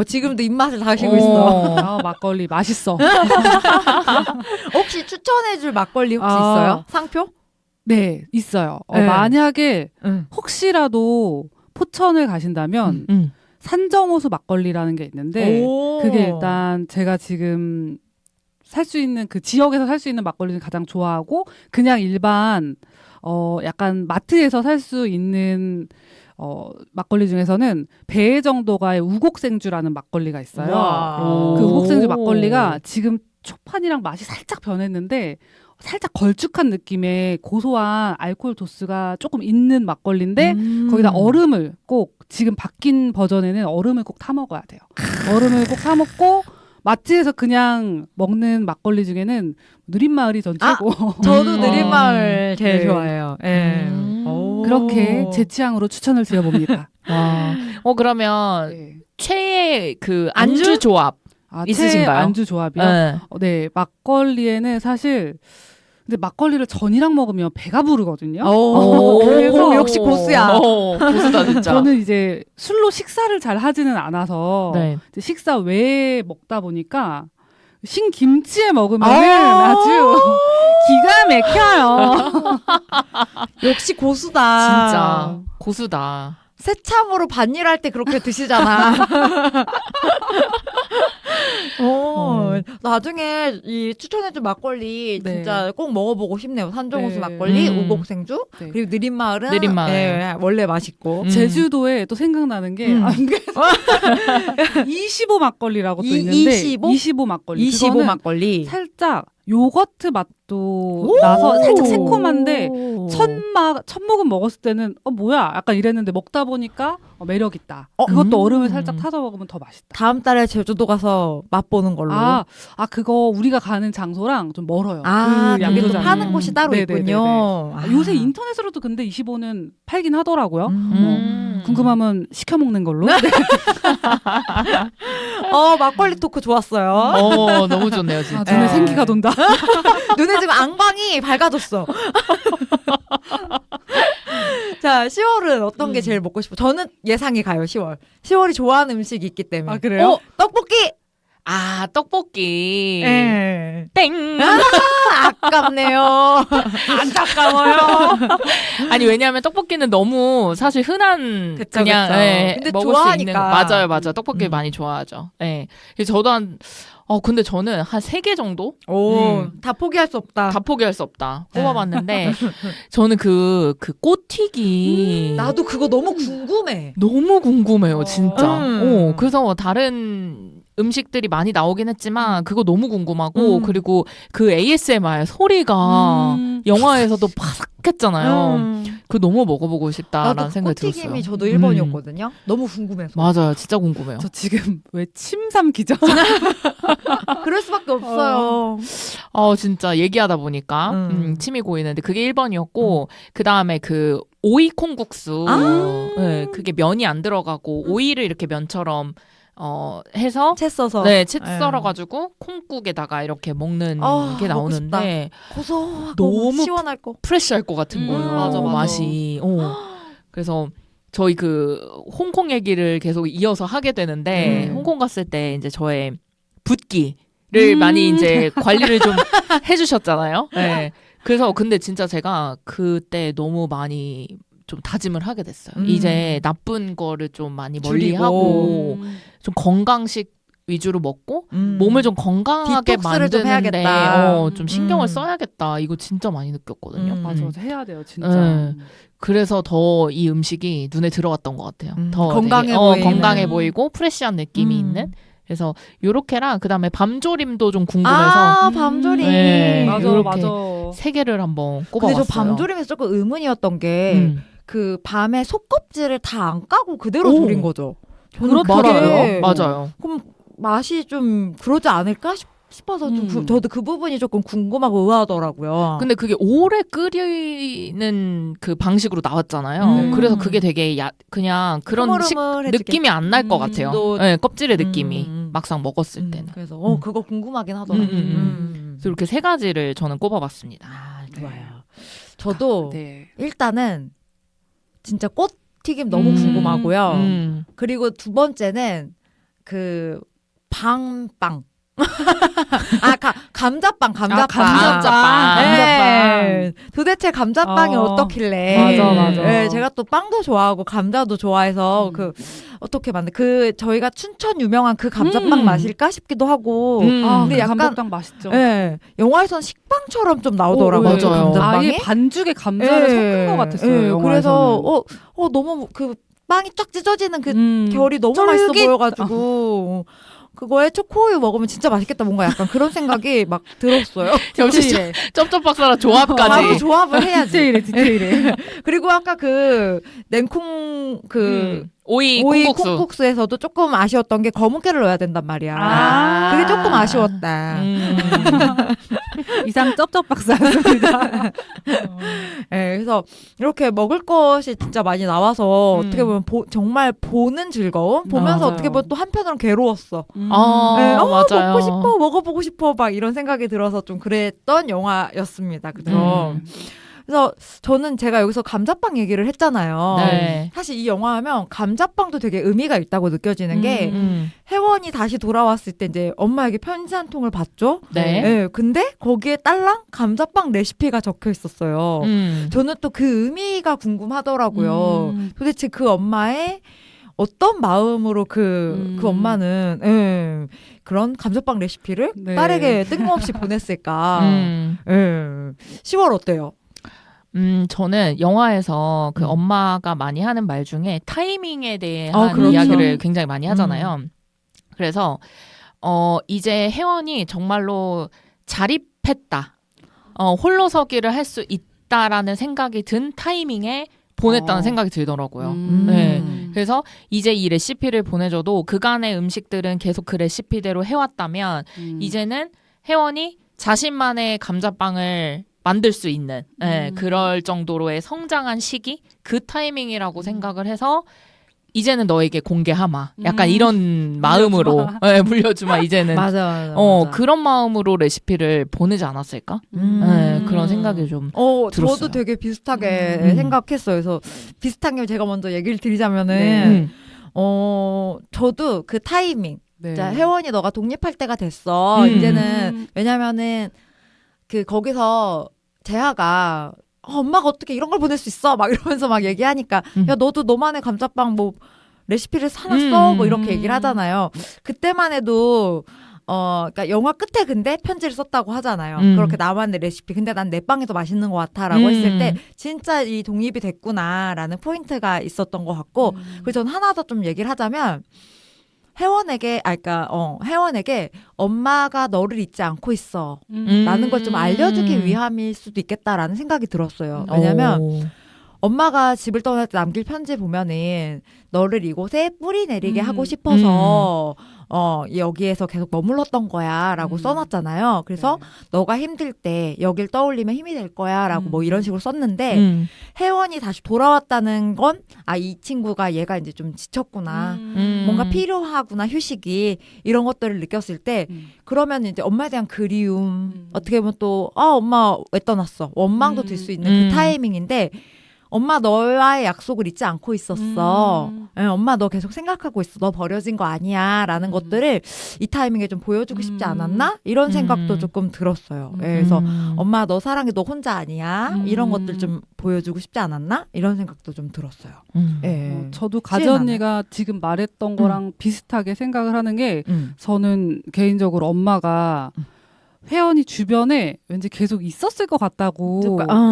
지금도 입맛을 다시고 있어. 막걸리 맛있어. 혹시 추천해줄 막걸리 혹시 있어요? 상표? 네, 있어요. 네. 만약에 혹시라도 포천을 가신다면 산정호수 막걸리라는 게 있는데 그게 일단 제가 지금 살 수 있는 그 지역에서 살 수 있는 막걸리를 가장 좋아하고 그냥 일반 약간 마트에서 살 수 있는 막걸리 중에서는 배 정도가의 우곡생주라는 막걸리가 있어요. 그 우곡생주 막걸리가 지금 초판이랑 맛이 살짝 변했는데 살짝 걸쭉한 느낌의 고소한 알코올 도수가 조금 있는 막걸리인데 거기다 얼음을 꼭 지금 바뀐 버전에는 얼음을 꼭 타 먹어야 돼요. 얼음을 꼭 타 먹고 마트에서 그냥 먹는 막걸리 중에는 누린마을이 전 최고. 저도 느린마을 제일 좋아해요. 그렇게 제 취향으로 추천을 드려봅니다. 그러면 최애 그 안주 조합 있으신가요? 안주 조합이요? 네, 막걸리에는 사실 근데 막걸리를 전이랑 먹으면 배가 부르거든요. 그래서 역시 고수야. 고수다 진짜. 저는 이제 술로 식사를 잘 하지는 않아서 이제 식사 외에 먹다 보니까 신김치에 먹으면 아주 기가 막혀요. 역시 고수다. 진짜 고수다. 새참으로 반일할 때 그렇게 드시잖아. 나중에 이 추천해준 막걸리 진짜 꼭 먹어보고 싶네요. 산정호수 막걸리, 우곡생주, 그리고 느린마을은 원래 맛있고. 제주도에 또 생각나는 게 25 막걸리라고 또 있는데 25 막걸리. 25 막걸리. 살짝 요거트 맛도 나서 살짝 새콤한데 첫 모금 먹었을 때는 뭐야 약간 이랬는데 먹다 보니까 매력 있다. 그것도 얼음을 살짝 타서 먹으면 더 맛있다. 다음 달에 제주도 가서 맛보는 걸로. 그거 우리가 가는 장소랑 좀 멀어요. 그게 또 파는 곳이 따로 있군요. 요새 인터넷으로도 근데 25는 팔긴 하더라고요. 궁금하면 시켜 먹는 걸로. 막걸리 토크 좋았어요. 너무 좋네요, 진짜. 눈에 생기가 돈다. 눈에 지금 앙방이 밝아졌어. 자, 10월은 어떤 게 제일 먹고 싶어? 저는 예상이 가요, 10월. 10월이 좋아하는 음식이 있기 때문에. 그래요? 떡볶이! 떡볶이. 땡! 아깝네요. 안타까워요. 아니, 왜냐하면 떡볶이는 너무 사실 흔한 그쵸. 근데 먹을 좋아하니까. 수 있는 맞아요. 떡볶이 많이 좋아하죠. 그래서 저도 근데 저는 한 3개 정도? 다 포기할 수 없다. 다 포기할 수 없다. 꼽아봤는데 저는 그 꽃튀기 나도 그거 너무 궁금해. 너무 궁금해요, 진짜. 그래서 다른 음식들이 많이 나오긴 했지만 그거 너무 궁금하고 그리고 그 ASMR 소리가 영화에서도 파삭했잖아요. 그거 너무 먹어보고 싶다라는 생각이 들었어요. 꽃튀김이 저도 1번이었거든요. 너무 궁금해서. 맞아요. 진짜 궁금해요. 저 지금 왜 침삼 기죠? 그럴 수밖에 없어요. 진짜 얘기하다 보니까 침이 고이는데 그게 1번이었고 그 다음에 그 오이 콩국수 그게 면이 안 들어가고 오이를 이렇게 면처럼 해서 채 써서 채 썰어가지고 콩국에다가 이렇게 먹는 게 나오는데 고소하고 너무 시원할 거 프레시할 것 같은 거예요. 맞아. 맛이. 그래서 저희 그 홍콩 얘기를 계속 이어서 하게 되는데 홍콩 갔을 때 이제 저의 붓기를 많이 이제 관리를 좀 해주셨잖아요. 그래서 근데 진짜 제가 그때 너무 많이 좀 다짐을 하게 됐어요. 이제 나쁜 거를 좀 많이 줄이고. 멀리하고 좀 건강식 위주로 먹고 몸을 좀 건강하게 디톡스를 좀 만드는데 해야겠다. 좀 신경을 써야겠다. 이거 진짜 많이 느꼈거든요. 맞아, 해야 돼요, 진짜. 네. 그래서 더 이 음식이 눈에 들어왔던 것 같아요. 더 건강해 되게, 보이는. 건강해 보이고 프레시한 느낌이 있는. 그래서 요렇게랑 그다음에 밤조림도 좀 궁금해서 밤조림. 네. 맞아, 요렇게 맞아. 세 개를 한번 근데 꼽아봤어요. 저 밤조림에서 조금 의문이었던 게 그 밤에 속껍질을 다 안 까고 그대로 조린 거죠. 저는 그렇더라고요. 맞아요. 그럼 맛이 좀 그러지 않을까 싶어서 좀 저도 그 부분이 조금 궁금하고 의아하더라고요. 근데 그게 오래 끓이는 그 방식으로 나왔잖아요. 그래서 그게 되게 그냥 그런 느낌이 안 날 것 같아요. 네, 껍질의 느낌이 막상 먹었을 때는. 그래서 그거 궁금하긴 하더라고요. 그래서 이렇게 세 가지를 저는 꼽아봤습니다. 좋아요. 저도 네. 일단은 진짜 꽃튀김 너무 궁금하고요. 그리고 두 번째는 그 방빵. 감자빵. 감자빵. 네. 도대체 감자빵이 어떻길래. 맞아. 네, 제가 또 빵도 좋아하고 감자도 좋아해서 어떻게 만든 저희가 춘천 유명한 그 감자빵 맛일까 싶기도 하고. 근데 약간 감자빵 맛있죠. 네, 영화에선 식빵처럼 좀 나오더라고요. 맞아요. 감자빵이. 아예 반죽에 감자를 섞은 것 같았어요. 영화에서는. 그래서 너무 그 빵이 쫙 찢어지는 그 결이 너무 맛있어 보여가지고 그거에 초코우유 먹으면 진짜 맛있겠다. 뭔가 약간 그런 생각이 막 들었어요. 역시 쩝쩝박사랑 조합까지. 바로 조합을 해야지. 디테일해. 그리고 아까 그 냉콩 오이 콩국수에서도 조금 아쉬웠던 게 검은깨를 넣어야 된단 말이야. 그게 조금 아쉬웠다. 이상 쩝쩝박사였습니다. 네, 그래서 이렇게 먹을 것이 진짜 많이 나와서 어떻게 보면 정말 보는 즐거움? 보면서 맞아요. 어떻게 보면 또 한편으로는 괴로웠어. 맞아요. 먹고 싶어, 먹어보고 싶어, 막 이런 생각이 들어서 좀 그랬던 영화였습니다. 그죠? 그래서 저는 제가 여기서 감자빵 얘기를 했잖아요. 네. 사실 이 영화 하면 감자빵도 되게 의미가 있다고 느껴지는 게 혜원이 다시 돌아왔을 때 이제 엄마에게 편지 한 통을 받죠. 네. 네. 근데 거기에 딸랑 감자빵 레시피가 적혀 있었어요. 저는 또 그 의미가 궁금하더라고요. 도대체 그 엄마의 어떤 마음으로 그 엄마는 그런 감자빵 레시피를 딸에게 뜬금없이 보냈을까. 10월 어때요? 저는 영화에서 그 엄마가 많이 하는 말 중에 타이밍에 대한 그렇죠. 이야기를 굉장히 많이 하잖아요. 그래서 이제 혜원이 정말로 자립했다. 홀로 서기를 할 수 있다라는 생각이 든 타이밍에 보냈다는 생각이 들더라고요. 네. 그래서 이제 이 레시피를 보내줘도 그간의 음식들은 계속 그 레시피대로 해왔다면 이제는 혜원이 자신만의 감자빵을 만들 수 있는 그럴 정도로의 성장한 시기 그 타이밍이라고 생각을 해서 이제는 너에게 공개하마 약간 이런 마음으로 물려주마 이제는 맞아. 그런 마음으로 레시피를 보내지 않았을까 그런 생각이 좀 들었어요. 저도 되게 비슷하게 생각했어요. 그래서 비슷한 게 제가 먼저 얘기를 드리자면은 저도 그 타이밍 자, 혜원이 너가 독립할 때가 됐어. 이제는 왜냐면은 그 거기서 재하가 엄마가 어떻게 이런 걸 보낼 수 있어? 막 이러면서 막 얘기하니까 야 너도 너만의 감자빵 뭐 레시피를 사놨어? 뭐 이렇게 얘기를 하잖아요. 그때만 해도 그러니까 영화 끝에 근데 편지를 썼다고 하잖아요. 그렇게 나만의 레시피. 근데 난 내 빵이 더 맛있는 것 같아라고 했을 때 진짜 이 독립이 됐구나라는 포인트가 있었던 것 같고 그리고 전 하나 더 좀 얘기를 하자면 혜원에게 혜원에게 엄마가 너를 잊지 않고 있어 라는 걸 좀 알려주기 위함일 수도 있겠다라는 생각이 들었어요. 왜냐면 엄마가 집을 떠날 때 남길 편지 보면은 너를 이곳에 뿌리 내리게 하고 싶어서 여기에서 계속 머물렀던 거야 라고 써놨잖아요. 그래서 너가 힘들 때 여길 떠올리면 힘이 될 거야 라고 뭐 이런 식으로 썼는데 혜원이 다시 돌아왔다는 건 이 친구가 얘가 이제 좀 지쳤구나 뭔가 필요하구나 휴식이 이런 것들을 느꼈을 때 그러면 이제 엄마에 대한 그리움 어떻게 보면 또 엄마 왜 떠났어 원망도 들 수 있는 그 타이밍인데 엄마 너와의 약속을 잊지 않고 있었어. 엄마 너 계속 생각하고 있어. 너 버려진 거 아니야. 라는 것들을 이 타이밍에 좀 보여주고 싶지 않았나? 이런 생각도 조금 들었어요. 그래서 엄마 너 사랑해. 너 혼자 아니야. 이런 것들 좀 보여주고 싶지 않았나? 이런 생각도 좀 들었어요. 저도 가지 언니가 지금 말했던 거랑 비슷하게 생각을 하는 게 저는 개인적으로 엄마가 혜연이 주변에 왠지 계속 있었을 것 같다고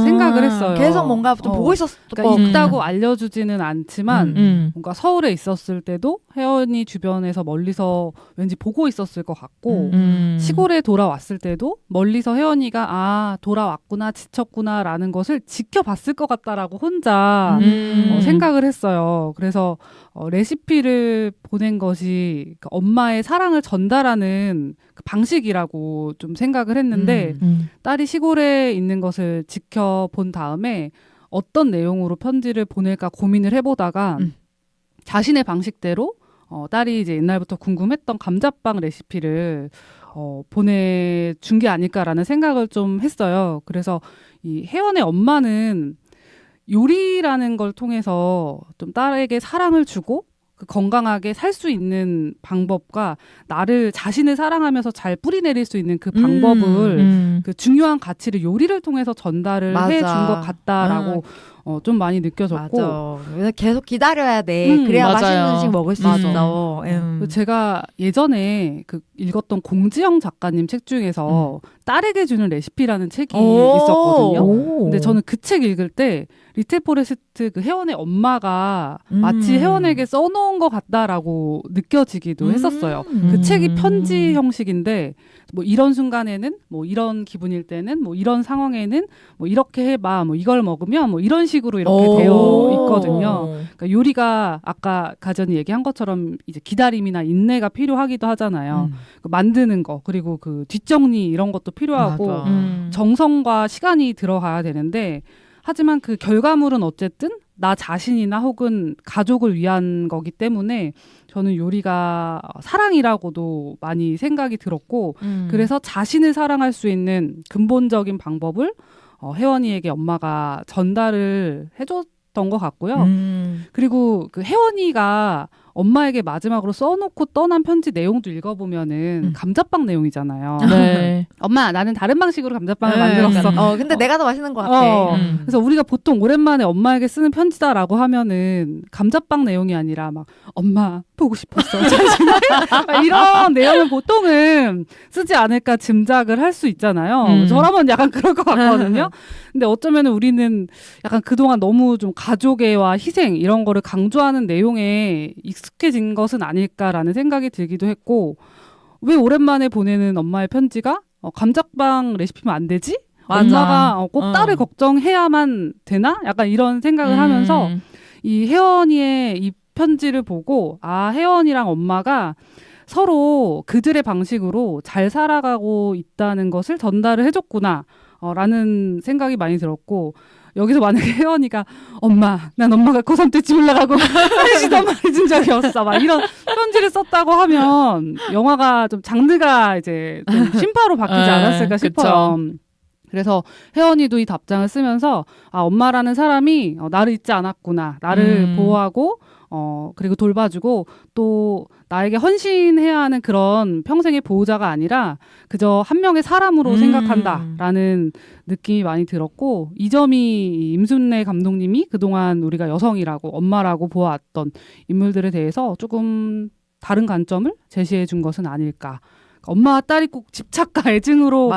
생각을 했어요. 계속 뭔가 좀 보고 있었을 것 그러니까 있다고 알려주지는 않지만 뭔가 서울에 있었을 때도 혜연이 주변에서 멀리서 왠지 보고 있었을 것 같고 시골에 돌아왔을 때도 멀리서 혜연이가 돌아왔구나 지쳤구나 라는 것을 지켜봤을 것 같다라고 혼자 생각을 했어요. 그래서 레시피를 보낸 것이 그러니까 엄마의 사랑을 전달하는 그 방식이라고 좀 생각을 했는데 딸이 시골에 있는 것을 지켜본 다음에 어떤 내용으로 편지를 보낼까 고민을 해보다가 자신의 방식대로 딸이 이제 옛날부터 궁금했던 감자빵 레시피를 보내준 게 아닐까라는 생각을 좀 했어요. 그래서 이 혜연의 엄마는 요리라는 걸 통해서 좀 딸에게 사랑을 주고 그 건강하게 살 수 있는 방법과 나를 자신을 사랑하면서 잘 뿌리내릴 수 있는 그 방법을 그 중요한 가치를 요리를 통해서 전달을 해준 것 같다라고 좀 많이 느껴졌고 맞아. 계속 기다려야 돼. 그래야 맞아요. 맛있는 음식 먹을 수 있어. 제가 예전에 그 읽었던 공지영 작가님 책 중에서 딸에게 주는 레시피라는 책이 있었거든요. 근데 저는 그 책 읽을 때 리틀 포레스트 그 혜원의 엄마가 마치 혜원에게 써놓은 것 같다라고 느껴지기도 했었어요. 그 책이 편지 형식인데 뭐 이런 순간에는 뭐 이런 기분일 때는 뭐 이런 상황에는 뭐 이렇게 해봐 뭐 이걸 먹으면 뭐 이런 식으로 이렇게 되어 있거든요. 그러니까 요리가 아까 가전이 얘기한 것처럼 이제 기다림이나 인내가 필요하기도 하잖아요. 그 만드는 거 그리고 그 뒷정리 이런 것도 필요하고 정성과 시간이 들어가야 되는데 하지만 그 결과물은 어쨌든 나 자신이나 혹은 가족을 위한 거기 때문에 저는 요리가 사랑이라고도 많이 생각이 들었고 그래서 자신을 사랑할 수 있는 근본적인 방법을 혜원이에게 엄마가 전달을 해줬던 것 같고요. 그리고 그 혜원이가 엄마에게 마지막으로 써놓고 떠난 편지 내용도 읽어보면은 감자빵 내용이잖아요. 네. 엄마 나는 다른 방식으로 감자빵을 만들었어. 근데 내가 더 맛있는 것 같아. 그래서 우리가 보통 오랜만에 엄마에게 쓰는 편지다라고 하면은 감자빵 내용이 아니라 막 엄마 보고 싶었어. 잘 지내? 이런 내용을 보통은 쓰지 않을까 짐작을 할 수 있잖아요. 저라면 약간 그럴 것 같거든요. 근데 어쩌면 우리는 약간 그동안 너무 좀 가족애와 희생 이런 거를 강조하는 내용에 익숙해진 것은 아닐까라는 생각이 들기도 했고 왜 오랜만에 보내는 엄마의 편지가 감자빵 레시피면 안 되지? 맞아. 엄마가 꼭 딸을 걱정해야만 되나? 약간 이런 생각을 하면서 이 혜원이의 이 편지를 보고 혜원이랑 엄마가 서로 그들의 방식으로 잘 살아가고 있다는 것을 전달을 해줬구나 라는 생각이 많이 들었고 여기서 만약에 혜원이가 난 엄마가 고3 때 집 올라가고 한시도 말해준 적이 없어 막 이런 편지를 썼다고 하면 영화가 좀 장르가 이제 좀 심파로 바뀌지 않았을까 싶어요. 그래서 혜원이도 이 답장을 쓰면서 엄마라는 사람이 나를 잊지 않았구나. 나를 보호하고 그리고 돌봐주고 또 나에게 헌신해야 하는 그런 평생의 보호자가 아니라 그저 한 명의 사람으로 생각한다라는 느낌이 많이 들었고 이 점이 임순례 감독님이 그동안 우리가 여성이라고 엄마라고 보아왔던 인물들에 대해서 조금 다른 관점을 제시해 준 것은 아닐까. 엄마와 딸이 꼭 집착과 애증으로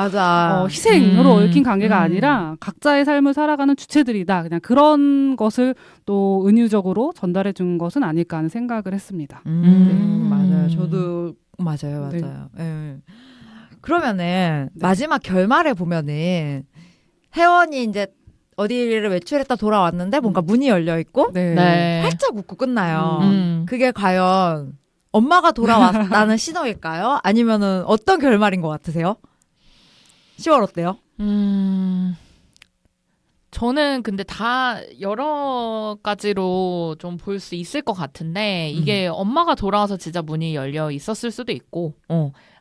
희생으로 얽힌 관계가 아니라 각자의 삶을 살아가는 주체들이다. 그냥 그런 것을 또 은유적으로 전달해 준 것은 아닐까 하는 생각을 했습니다. 맞아요. 저도 맞아요. 네. 그러면은 마지막 결말에 보면은 혜원이 이제 어디를 외출했다 돌아왔는데 뭔가 문이 열려 있고 활짝 웃고 끝나요. 그게 과연 엄마가 돌아왔다는 신호일까요? 아니면은 어떤 결말인 것 같으세요? 10월 어때요? 저는 근데 다 여러 가지로 좀 볼 수 있을 것 같은데 이게 엄마가 돌아와서 진짜 문이 열려 있었을 수도 있고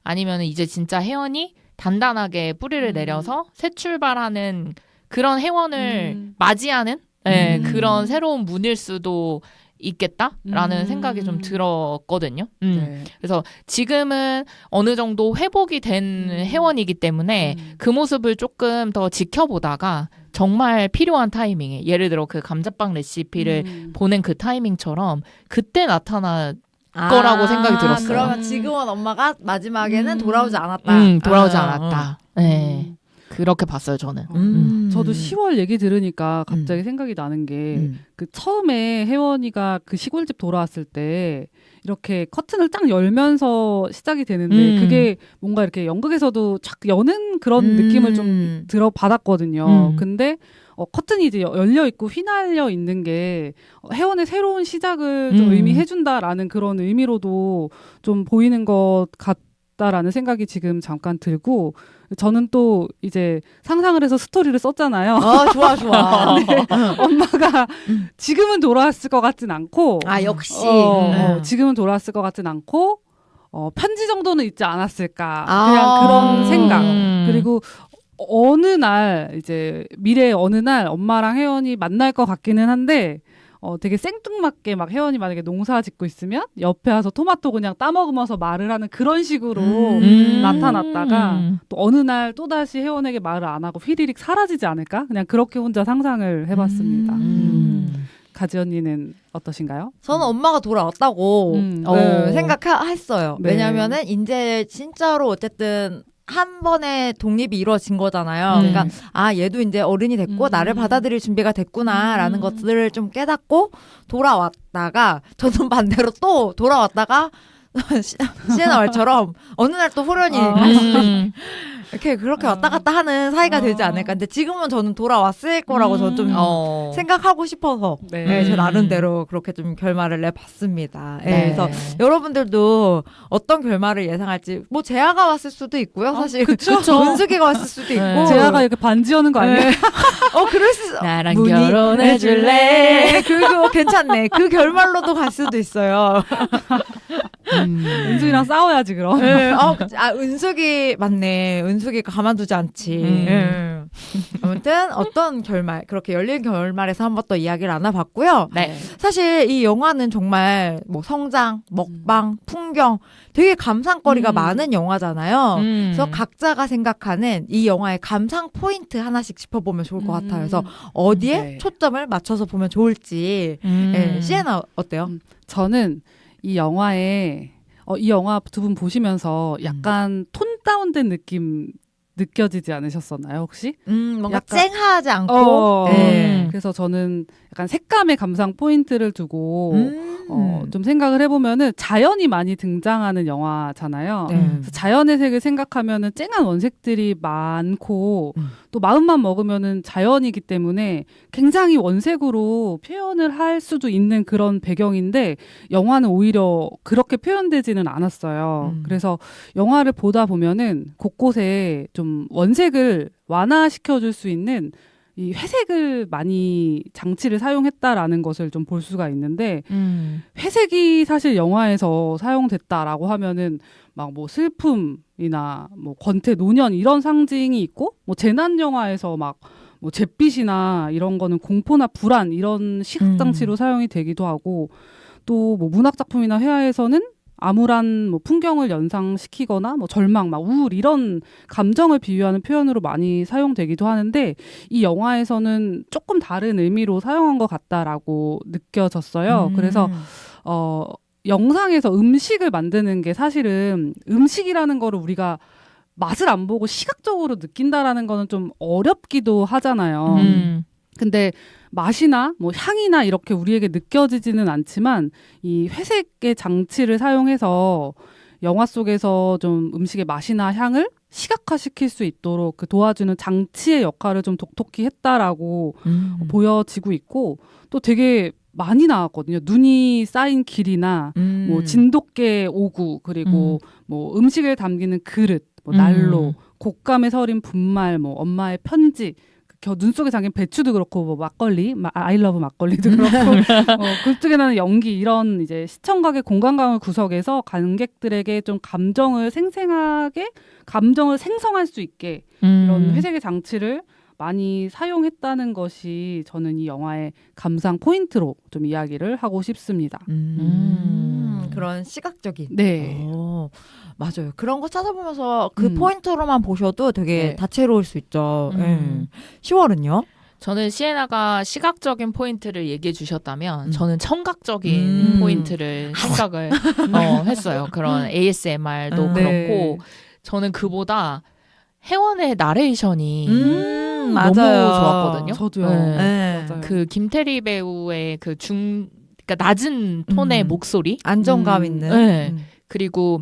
아니면은 이제 진짜 혜원이 단단하게 뿌리를 내려서 새 출발하는 그런 혜원을 맞이하는 네, 그런 새로운 문일 수도 있겠다라는 생각이 좀 들었거든요. 네. 그래서 지금은 어느 정도 회복이 된 회원이기 때문에 그 모습을 조금 더 지켜보다가 정말 필요한 타이밍에 예를 들어 그 감자빵 레시피를 보낸 그 타이밍처럼 그때 나타날 거라고 생각이 들었어요. 그러면 지금은 엄마가 마지막에는 돌아오지 않았다. 돌아오지 않았다. 네. 그렇게 봤어요, 저는. 저도 10월 얘기 들으니까 갑자기 생각이 나는 게 그 처음에 혜원이가 그 시골집 돌아왔을 때 이렇게 커튼을 딱 열면서 시작이 되는데 그게 뭔가 이렇게 연극에서도 쫙 여는 그런 느낌을 좀 받았거든요. 근데 커튼이 이제 열려 있고 휘날려 있는 게 혜원의 새로운 시작을 좀 의미해준다라는 그런 의미로도 좀 보이는 것 같다라는 생각이 지금 잠깐 들고, 저는 또 이제 상상을 해서 스토리를 썼잖아요. 좋아. 근데 엄마가 지금은 돌아왔을 것 같진 않고, 역시 지금은 돌아왔을 것 같진 않고, 편지 정도는 있지 않았을까. 그냥 그런 생각. 그리고 어느 날 이제 미래의 어느 날 엄마랑 혜원이 만날 것 같기는 한데 되게 생뚱맞게 막 혜원이 만약에 농사 짓고 있으면 옆에 와서 토마토 그냥 따먹으면서 말을 하는 그런 식으로 나타났다가 또 어느 날 또다시 혜원에게 말을 안 하고 휘리릭 사라지지 않을까? 그냥 그렇게 혼자 상상을 해봤습니다. 가지 언니는 어떠신가요? 저는 엄마가 돌아왔다고 생각했어요. 네. 왜냐면은 이제 진짜로 어쨌든 한 번에 독립이 이루어진 거잖아요. 그러니까 얘도 이제 어른이 됐고 나를 받아들일 준비가 됐구나라는 것들을 좀 깨닫고 돌아왔다가, 저는 반대로 또 돌아왔다가 시에나 말처럼 어느 날 또 호련이 이렇게 그렇게 왔다 갔다 하는 사이가 되지 않을까. 근데 지금은 저는 돌아왔을 거라고 저는 좀 생각하고 싶어서 제 나름대로 그렇게 좀 결말을 내봤습니다. 그래서 여러분들도 어떤 결말을 예상할지, 뭐 재하가 왔을 수도 있고요. 사실 그쵸. 은숙이가 왔을 수도 있고. 재하가 이렇게 반지 여는 거 아니에요? 그럴 수. 나랑 결혼해줄래? 그거 괜찮네. 그 결말로도 갈 수도 있어요. 은숙이랑 싸워야지 그럼. 은숙이 맞네. 은숙이가 가만두지 않지. 아무튼 어떤 결말, 그렇게 열린 결말에서 한번 또 이야기를 나눠봤고요. 네. 사실 이 영화는 정말 뭐 성장, 먹방, 풍경 되게 감상거리가 많은 영화잖아요. 그래서 각자가 생각하는 이 영화의 감상 포인트 하나씩 짚어보면 좋을 것 같아요. 그래서 어디에 초점을 맞춰서 보면 좋을지. 시에나 어때요? 저는 이 영화에 이 영화 두 분 보시면서 약간 톤 다운된 느낌 느껴지지 않으셨었나요, 혹시? 뭔가 약간, 쨍하지 않고. 그래서 저는 약간 색감의 감상 포인트를 두고 좀 생각을 해보면은 자연이 많이 등장하는 영화잖아요. 그래서 자연의 색을 생각하면은 쨍한 원색들이 많고 또 마음만 먹으면은 자연이기 때문에 굉장히 원색으로 표현을 할 수도 있는 그런 배경인데 영화는 오히려 그렇게 표현되지는 않았어요. 그래서 영화를 보다 보면은 곳곳에 좀 원색을 완화시켜줄 수 있는 이 회색을 많이 장치를 사용했다라는 것을 좀 볼 수가 있는데 회색이 사실 영화에서 사용됐다라고 하면은 막 뭐 슬픔이나 뭐 권태 노년 이런 상징이 있고 뭐 재난 영화에서 막 뭐 잿빛이나 이런 거는 공포나 불안 이런 시각 장치로 사용이 되기도 하고 또 뭐 문학 작품이나 회화에서는 암울한 뭐 풍경을 연상시키거나 뭐 절망, 막 우울 이런 감정을 비유하는 표현으로 많이 사용되기도 하는데 이 영화에서는 조금 다른 의미로 사용한 것 같다라고 느껴졌어요. 그래서 영상에서 음식을 만드는 게 사실은 음식이라는 거를 우리가 맛을 안 보고 시각적으로 느낀다라는 거는 좀 어렵기도 하잖아요. 근데 맛이나 뭐 향이나 이렇게 우리에게 느껴지지는 않지만 이 회색의 장치를 사용해서 영화 속에서 좀 음식의 맛이나 향을 시각화시킬 수 있도록 그 도와주는 장치의 역할을 좀 독특히 했다라고 보여지고 있고 또 되게 많이 나왔거든요. 눈이 쌓인 길이나 뭐 진돗개 오구 그리고 뭐 음식을 담기는 그릇, 뭐 난로, 곶감에 서린 분말, 뭐 엄마의 편지, 눈 속에 담긴 배추도 그렇고 뭐 막걸리, 아이러브 막걸리도 그렇고 굴뚝에 나는 연기 이런 이제 시청각의 공간감을 구석해서 관객들에게 좀 감정을 생성할 수 있게 이런 회색의 장치를 많이 사용했다는 것이 저는 이 영화의 감상 포인트로 좀 이야기를 하고 싶습니다. 그런 시각적인. 네. 맞아요. 그런 거 찾아보면서 그 포인트로만 보셔도 되게 네. 다채로울 수 있죠. 10월은요? 저는 시에나가 시각적인 포인트를 얘기해 주셨다면 저는 청각적인 포인트를 생각을 했어요. 그런 ASMR도 그렇고 네. 저는 그보다 혜원의 나레이션이 너무 맞아요. 좋았거든요. 저도요. 네. 네. 맞아요. 그 김태리 배우의 그러니까 낮은 톤의 목소리, 안정감 있는. 네. 그리고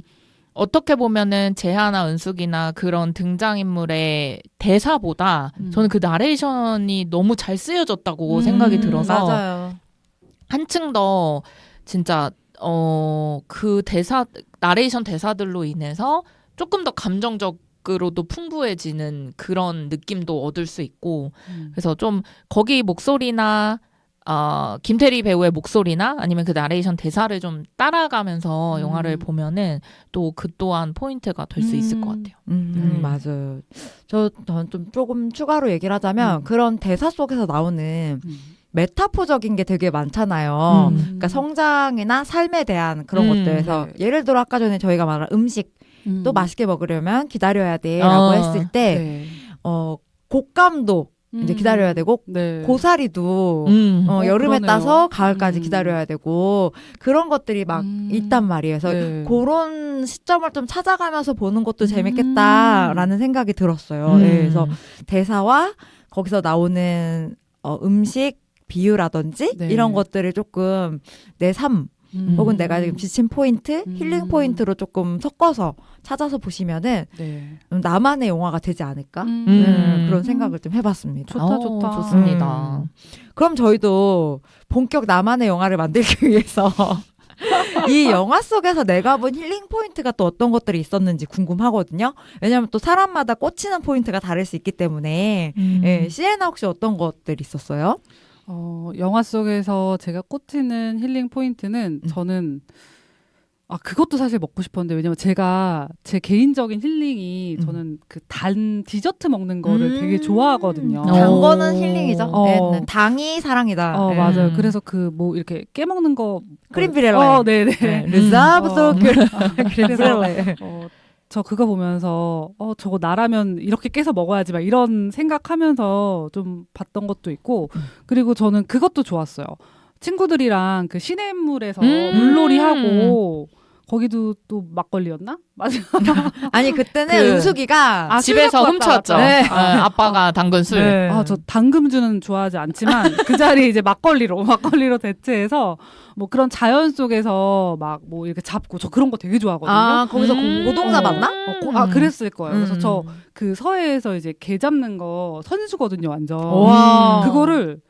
어떻게 보면은 재하나 은숙이나 그런 등장인물의 대사보다 저는 그 나레이션이 너무 잘 쓰여졌다고 생각이 들어서 맞아요. 한층 더 진짜 그 나레이션 대사들로 인해서 조금 더 감정적으로도 풍부해지는 그런 느낌도 얻을 수 있고 그래서 좀 거기 목소리나 김태리 배우의 목소리나 아니면 그 나레이션 대사를 좀 따라가면서 영화를 보면은 또 그 또한 포인트가 될 수 있을 것 같아요. 맞아요. 저는 좀 조금 추가로 얘기를 하자면 그런 대사 속에서 나오는 메타포적인 게 되게 많잖아요. 그러니까 성장이나 삶에 대한 그런 것들에서 네. 예를 들어 아까 전에 저희가 말한 음식 또 맛있게 먹으려면 기다려야 돼라고 했을 때 네. 곶감도 이제 기다려야 되고 네. 고사리도 여름에 그러네요. 따서 가을까지 기다려야 되고 그런 것들이 막 있단 말이에요. 그래서 네. 그런 시점을 좀 찾아가면서 보는 것도 재밌겠다라는 생각이 들었어요. 네, 그래서 대사와 거기서 나오는 음식 비유라든지 네. 이런 것들을 조금 내 삶 혹은 내가 지금 지친 포인트, 힐링 포인트로 조금 섞어서 찾아서 보시면은 네. 나만의 영화가 되지 않을까? 그런 생각을 좀 해봤습니다. 좋다. 좋습니다. 그럼 저희도 본격 나만의 영화를 만들기 위해서 이 영화 속에서 내가 본 힐링 포인트가 또 어떤 것들이 있었는지 궁금하거든요. 왜냐하면 또 사람마다 꽂히는 포인트가 다를 수 있기 때문에 예, 시에나 혹시 어떤 것들이 있었어요? 영화 속에서 제가 꽂히는 힐링 포인트는 저는 그것도 사실 먹고 싶었는데 왜냐면 제가 제 개인적인 힐링이 저는 그 단 디저트 먹는 거를 되게 좋아하거든요. 단 거는 힐링이죠. 어. 네, 당이 사랑이다. 네. 맞아요. 그래서 그 뭐 이렇게 깨먹는 거 크림비렐라. 네네. 르자브소 그래서 저 그거 보면서 저거 나라면 이렇게 깨서 먹어야지 막 이런 생각하면서 좀 봤던 것도 있고 그리고 저는 그것도 좋았어요. 친구들이랑 그 시냇물에서 물놀이 하고 거기도 또 막걸리였나? 맞아. 아니 그때는 그 은숙이가 집에서 훔쳤죠. 네. 아빠가 담근 술. 네. 저 당금주는 좋아하지 않지만 그 자리에 이제 막걸리로 대체해서 뭐 그런 자연 속에서 막 뭐 이렇게 잡고 저 그런 거 되게 좋아하거든요. 거기서 고동자 맞나? 그랬을 거예요. 그래서 저 그 서해에서 이제 게 잡는 거 선수거든요, 완전. 와.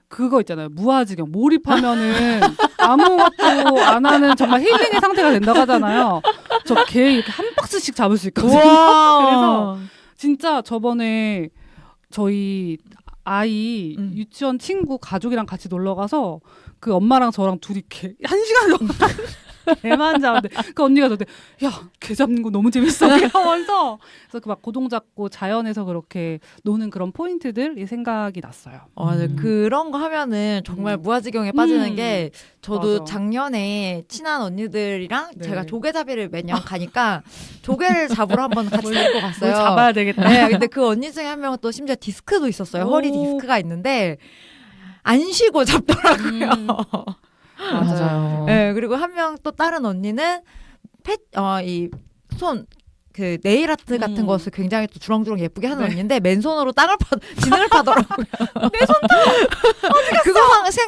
그거 있잖아요. 무아지경 몰입하면은 아무것도 안 하는 정말 힐링의 상태가 된다고 하잖아요. 저 게 이렇게 한 박스씩 잡을 수 있거든요. 그래서 진짜 저번에 저희 아이 유치원 친구 가족이랑 같이 놀러 가서 그 엄마랑 저랑 둘이 개 1시간 정도 개만 잡는데 그 언니가 저한테 야, 개 잡는 거 너무 재밌어 이러면서 그래서 그 막 고동 잡고 자연에서 그렇게 노는 그런 포인트들이 생각이 났어요. 그런 거 하면은 정말 무아지경에 빠지는 게 저도 맞아. 작년에 친한 언니들이랑 네. 제가 조개잡이를 매년 가니까 조개를 잡으러 한번 같이 데리고 갔어요. 잡아야 되겠다. 네, 근데 그 언니 중에 한 명은 또 심지어 디스크도 있었어요. 허리 디스크가 있는데 안 쉬고 잡더라고요. 맞아요. 네, 그리고 한 명 또 다른 언니는 그 네일 아트 같은 것을 굉장히 또 주렁주렁 예쁘게 하는 언니인데 맨손으로 진을 파더라고요. 내 손도 그거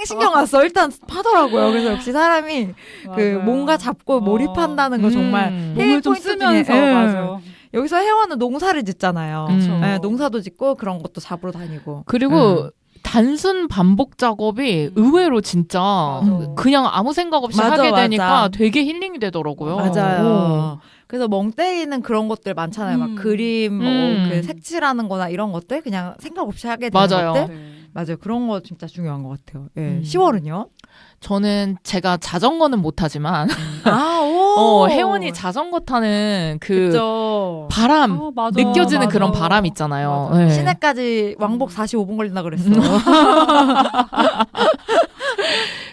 신경 왔어. 일단 파더라고요. 그래서 역시 사람이 그 뭔가 잡고 몰입한다는 거 정말 몸을 좀 포인트 쓰면서 중에, 맞아. 여기서 혜원은 농사를 짓잖아요. 그쵸. 네, 농사도 짓고 그런 것도 잡으러 다니고. 그리고 단순 반복 작업이 의외로 진짜 그냥 아무 생각 없이 맞아, 하게 맞아. 되니까 되게 힐링이 되더라고요. 맞아요. 그래서 멍 때리는 그런 것들 많잖아요. 막 그림, 그 색칠하는 거나 이런 것들 그냥 생각 없이 하게 되는 맞아요. 것들. 네. 맞아요. 그런 거 진짜 중요한 것 같아요. 예. 10월은요? 저는 제가 자전거는 못하지만 혜원이 자전거 타는 그 그쵸. 바람 맞아, 느껴지는 맞아. 그런 바람 있잖아요. 맞아. 네. 시내까지 왕복 45분 걸린다 그랬어.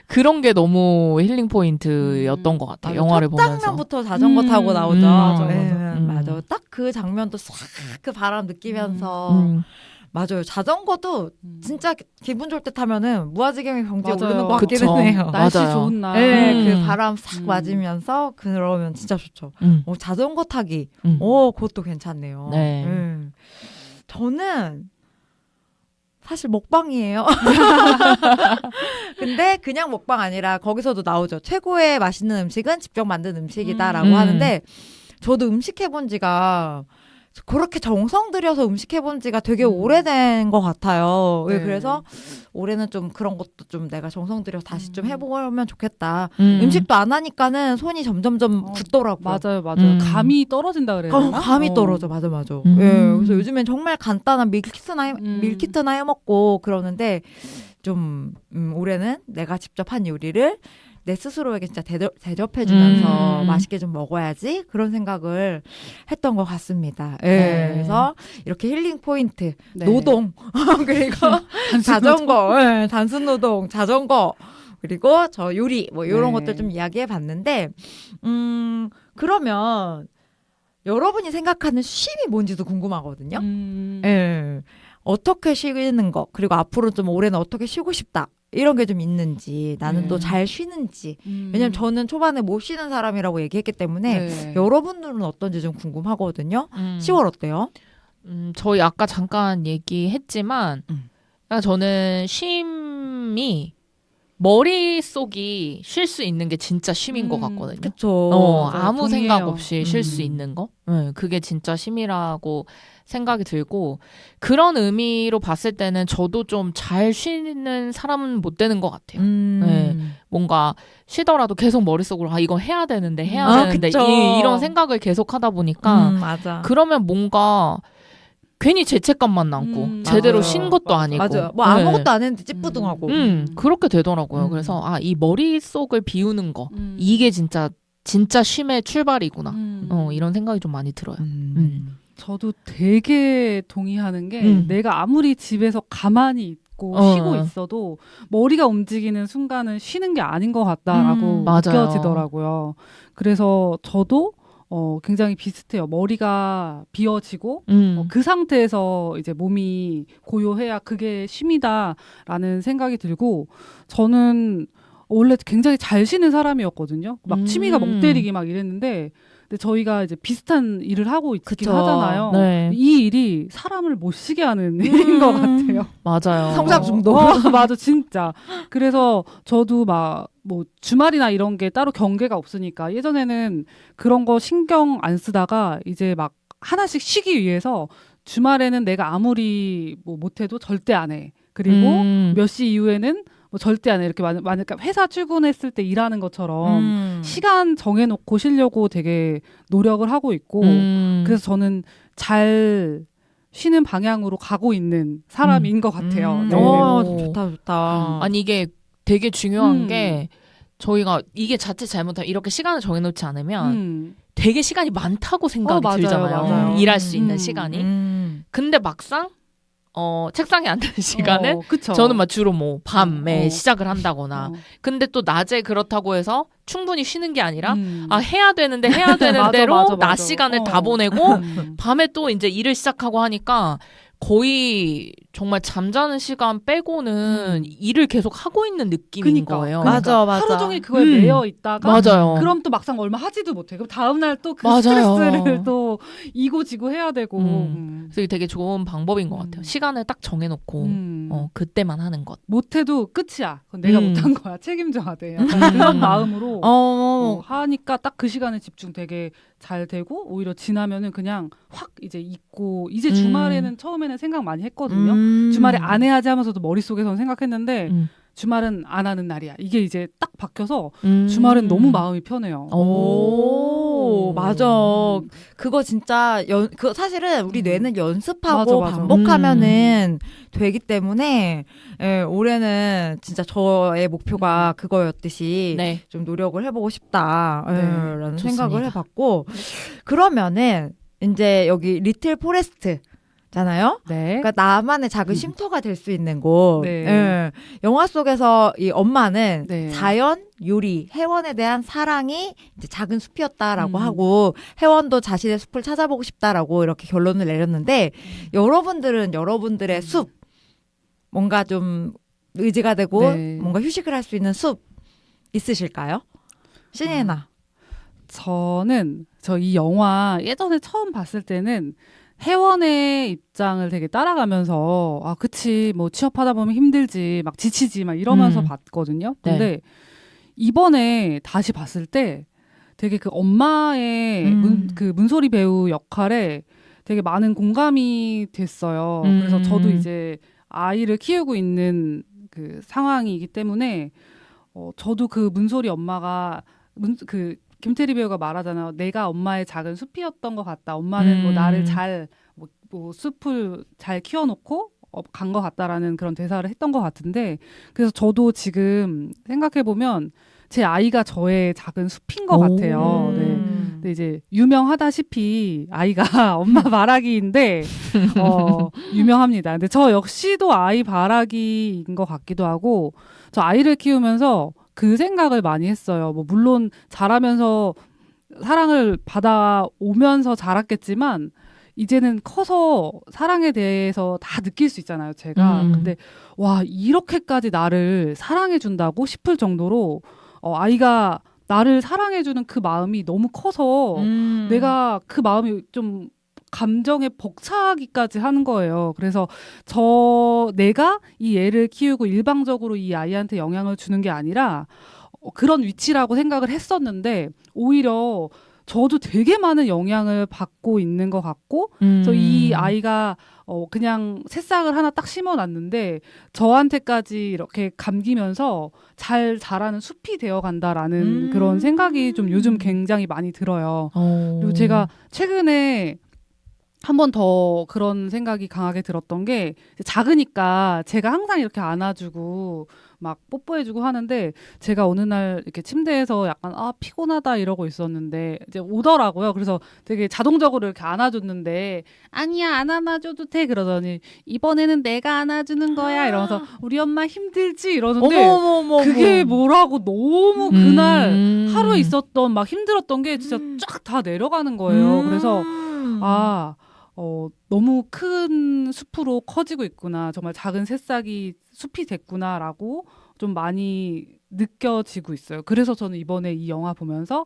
그런 게 너무 힐링 포인트였던 것 같아요. 영화를 첫 보면서. 장면부터 자전거 타고 나오죠. 맞아, 네, 맞아. 맞아. 딱 그 장면도 싹 그 바람 느끼면서 맞아요. 자전거도 진짜 기분 좋을 때 타면은 무아지경의 경지에 맞아요. 오르는 것 같기는 그쵸. 해요. 날씨 맞아요. 좋은 날. 네, 그 바람 싹 음. 맞으면서 그러면 진짜 좋죠. 자전거 타기. 그것도 괜찮네요. 네. 저는 사실 먹방이에요. 근데 그냥 먹방 아니라 거기서도 나오죠. 최고의 맛있는 음식은 직접 만든 음식이다라고 하는데 저도 음식 해본 지가 그렇게 정성 들여서 음식 해본 지가 되게 오래된 것 같아요. 네. 그래서 올해는 좀 그런 것도 좀 내가 정성 들여서 다시 좀 해보면 좋겠다. 음식도 음식도 안 하니까는 손이 점점점 굳더라고요. 맞아요, 맞아요. 감이 떨어진다 그래야 되나? 감이 떨어져. 맞아. 그래서 요즘엔 정말 간단한 밀키트나 해먹고 그러는데 좀 올해는 내가 직접 한 요리를 내 스스로에게 진짜 대접해주면서 맛있게 좀 먹어야지 그런 생각을 했던 것 같습니다. 네. 그래서 이렇게 힐링 포인트, 네. 노동 그리고 자전거, 단순 노동, 자전거 그리고 저 요리 뭐 이런 네. 것들 좀 이야기해봤는데 그러면 여러분이 생각하는 쉼이 뭔지도 궁금하거든요. 어떻게 쉬는 거 그리고 앞으로 좀 올해는 어떻게 쉬고 싶다. 이런 게 좀 있는지 나는 또 잘 쉬는지 왜냐면 저는 초반에 못 쉬는 사람이라고 얘기했기 때문에 여러분들은 어떤지 좀 궁금하거든요. 10월 어때요? 저희 아까 잠깐 얘기했지만 그러니까 저는 쉼이 머릿속이 쉴 수 있는 게 진짜 쉼인 것 같거든요. 그쵸. 아무 동의해요. 생각 없이 쉴 수 있는 거. 그게 진짜 쉼이라고 생각이 들고 그런 의미로 봤을 때는 저도 좀 잘 쉬는 사람은 못 되는 것 같아요. 네. 뭔가 쉬더라도 계속 머릿속으로 이거 해야 되는데 그쵸. 이런 생각을 계속 하다 보니까 맞아. 그러면 뭔가 괜히 죄책감만 남고 제대로 맞아요. 쉰 것도 아니고 맞아요. 뭐 아무것도 안 했는데 찌뿌둥하고. 그렇게 되더라고요. 그래서 이 머릿속을 비우는 거 이게 진짜 쉼의 출발이구나. 이런 생각이 좀 많이 들어요. 저도 되게 동의하는 게 내가 아무리 집에서 가만히 있고 쉬고 있어도 머리가 움직이는 순간은 쉬는 게 아닌 것 같다라고 맞아요. 느껴지더라고요. 그래서 저도 굉장히 비슷해요. 머리가 비어지고 그 상태에서 이제 몸이 고요해야 그게 쉼이다라는 생각이 들고 저는 원래 굉장히 잘 쉬는 사람이었거든요. 막 취미가 멍 때리기 막 이랬는데 근데 저희가 이제 비슷한 일을 하고 있긴 그쵸. 하잖아요. 네. 이 일이 사람을 못 쉬게 하는 일인 것 같아요. 맞아요. 성장 중독. 맞아, 진짜. 그래서 저도 막 뭐 주말이나 이런 게 따로 경계가 없으니까 예전에는 그런 거 신경 안 쓰다가 이제 막 하나씩 쉬기 위해서 주말에는 내가 아무리 뭐 못해도 절대 안 해. 그리고 몇 시 이후에는 뭐 절대 안 해. 이렇게 만약 회사 출근했을 때 일하는 것처럼 시간 정해놓고 쉬려고 되게 노력을 하고 있고 그래서 저는 잘 쉬는 방향으로 가고 있는 사람인 것 같아요. 네. 좋다. 아니 이게 되게 중요한 게 저희가 이게 자칫 잘못하면 이렇게 시간을 정해놓지 않으면 되게 시간이 많다고 생각이 맞아요, 들잖아요. 맞아요. 일할 수 있는 시간이. 근데 막상 책상에 앉는 시간은 그쵸. 저는 막 주로 뭐 밤에 어. 시작을 한다거나 근데 또 낮에 그렇다고 해서 충분히 쉬는 게 아니라 해야 되는 맞아, 대로 맞아, 낮 맞아. 시간을 다 보내고 밤에 또 이제 일을 시작하고 하니까 거의 정말 잠자는 시간 빼고는 일을 계속 하고 있는 느낌인 거예요. 맞아. 하루 종일 그거에 매여 있다가 맞아요. 그럼 또 막상 얼마 하지도 못해. 그럼 다음 날 또 그 맞아요. 스트레스를 또 이고지고 해야 되고. 그래서 이게 되게 좋은 방법인 것 같아요. 시간을 딱 정해놓고 그때만 하는 것. 못해도 끝이야. 그건 내가 못한 거야. 책임져야 돼. 약간 그런 마음으로 하니까 딱 그 시간에 집중 되게 잘 되고 오히려 지나면은 그냥 확 이제 잊고 이제 주말에는 처음에는 생각 많이 했거든요. 주말에 안 해야지 하면서도 머릿속에서는 생각했는데 주말은 안 하는 날이야. 이게 이제 딱 바뀌어서 주말은 너무 마음이 편해요. 오, 맞아. 그거 진짜 그 사실은 우리 뇌는 연습하고 맞아. 반복하면은 되기 때문에 올해는 진짜 저의 목표가 그거였듯이 네. 좀 노력을 해보고 싶다라는 좋습니다. 생각을 해봤고 그러면은 이제 여기 리틀 포레스트 잖아요. 네. 그러니까 나만의 작은 쉼터가 될 수 있는 곳. 네. 예. 영화 속에서 이 엄마는 네. 자연, 요리, 해원에 대한 사랑이 이제 작은 숲이었다라고 하고 해원도 자신의 숲을 찾아보고 싶다라고 이렇게 결론을 내렸는데 여러분들은 여러분들의 숲 뭔가 좀 의지가 되고 네. 뭔가 휴식을 할 수 있는 숲 있으실까요? 신예나. 저는 이 영화 예전에 처음 봤을 때는 회원의 입장을 되게 따라가면서 아 그치 뭐 취업하다 보면 힘들지 막 지치지 막 이러면서 봤거든요. 근데 이번에 다시 봤을 때 되게 그 엄마의 그 문소리 배우 역할에 되게 많은 공감이 됐어요. 그래서 저도 이제 아이를 키우고 있는 그 상황이기 때문에 저도 그 문소리 엄마가 그 김태리 배우가 말하잖아요. 내가 엄마의 작은 숲이었던 것 같다. 엄마는 뭐 나를 잘 뭐 숲을 잘 키워놓고 간 것 같다라는 그런 대사를 했던 것 같은데 그래서 저도 지금 생각해 보면 제 아이가 저의 작은 숲인 것 같아요. 네. 근데 이제 유명하다시피 아이가 엄마 바라기인데 유명합니다. 근데 저 역시도 아이 바라기인 것 같기도 하고 저 아이를 키우면서 그 생각을 많이 했어요. 뭐 물론 자라면서 사랑을 받아오면서 자랐겠지만 이제는 커서 사랑에 대해서 다 느낄 수 있잖아요, 제가. 근데 와 이렇게까지 나를 사랑해 준다고 싶을 정도로 아이가 나를 사랑해주는 그 마음이 너무 커서 내가 그 마음이 좀 감정에 벅차기까지 하는 거예요. 그래서 내가 이 애를 키우고 일방적으로 이 아이한테 영향을 주는 게 아니라 그런 위치라고 생각을 했었는데 오히려 저도 되게 많은 영향을 받고 있는 것 같고 그래서 이 아이가 그냥 새싹을 하나 딱 심어놨는데 저한테까지 이렇게 감기면서 잘 자라는 숲이 되어간다라는 그런 생각이 좀 요즘 굉장히 많이 들어요. 그리고 제가 최근에 한 번 더 그런 생각이 강하게 들었던 게 작으니까 제가 항상 이렇게 안아주고 막 뽀뽀해주고 하는데 제가 어느 날 이렇게 침대에서 약간 피곤하다 이러고 있었는데 이제 오더라고요. 그래서 되게 자동적으로 이렇게 안아줬는데 아니야 안 안아줘도 돼 그러더니 이번에는 내가 안아주는 거야 이러면서 우리 엄마 힘들지 이러는데 어머머머. 그게 뭐라고 너무 그날 하루에 있었던 막 힘들었던 게 진짜 쫙 다 내려가는 거예요. 그래서 너무 큰 숲으로 커지고 있구나. 정말 작은 새싹이 숲이 됐구나라고 좀 많이 느껴지고 있어요. 그래서 저는 이번에 이 영화 보면서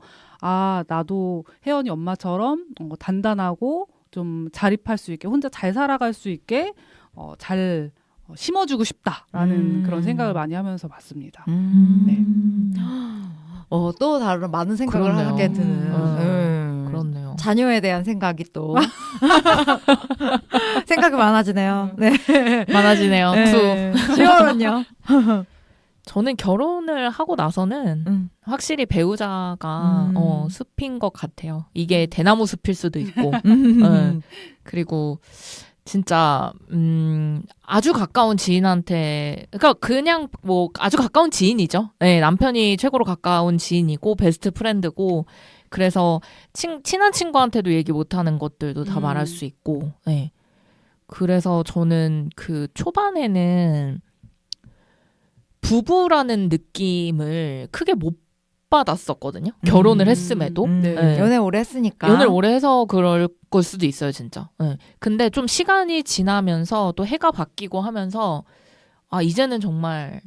나도 혜연이 엄마처럼 단단하고 좀 자립할 수 있게 혼자 잘 살아갈 수 있게 잘 심어주고 싶다라는 그런 생각을 많이 하면서 봤습니다. 네. 또 다른 많은 생각을 그렇네요. 하게 드는. 그렇네요. 자녀에 대한 생각이 또 생각이 많아지네요. 네. 많아지네요. 네. 시월은요? 저는 결혼을 하고 나서는 확실히 배우자가 숲인 것 같아요. 이게 대나무 숲일 수도 있고 그리고 진짜 아주 가까운 지인한테 그러니까 그냥 뭐 아주 가까운 지인이죠. 네, 남편이 최고로 가까운 지인이고 베스트 프렌드고 그래서 친한 친구한테도 얘기 못하는 것들도 다 말할 수 있고 네. 그래서 저는 그 초반에는 부부라는 느낌을 크게 못 받았었거든요. 결혼을 했음에도. 네. 연애 오래 했으니까. 연애를 오래 해서 그럴 걸 수도 있어요, 진짜. 네. 근데 좀 시간이 지나면서 또 해가 바뀌고 하면서 이제는 정말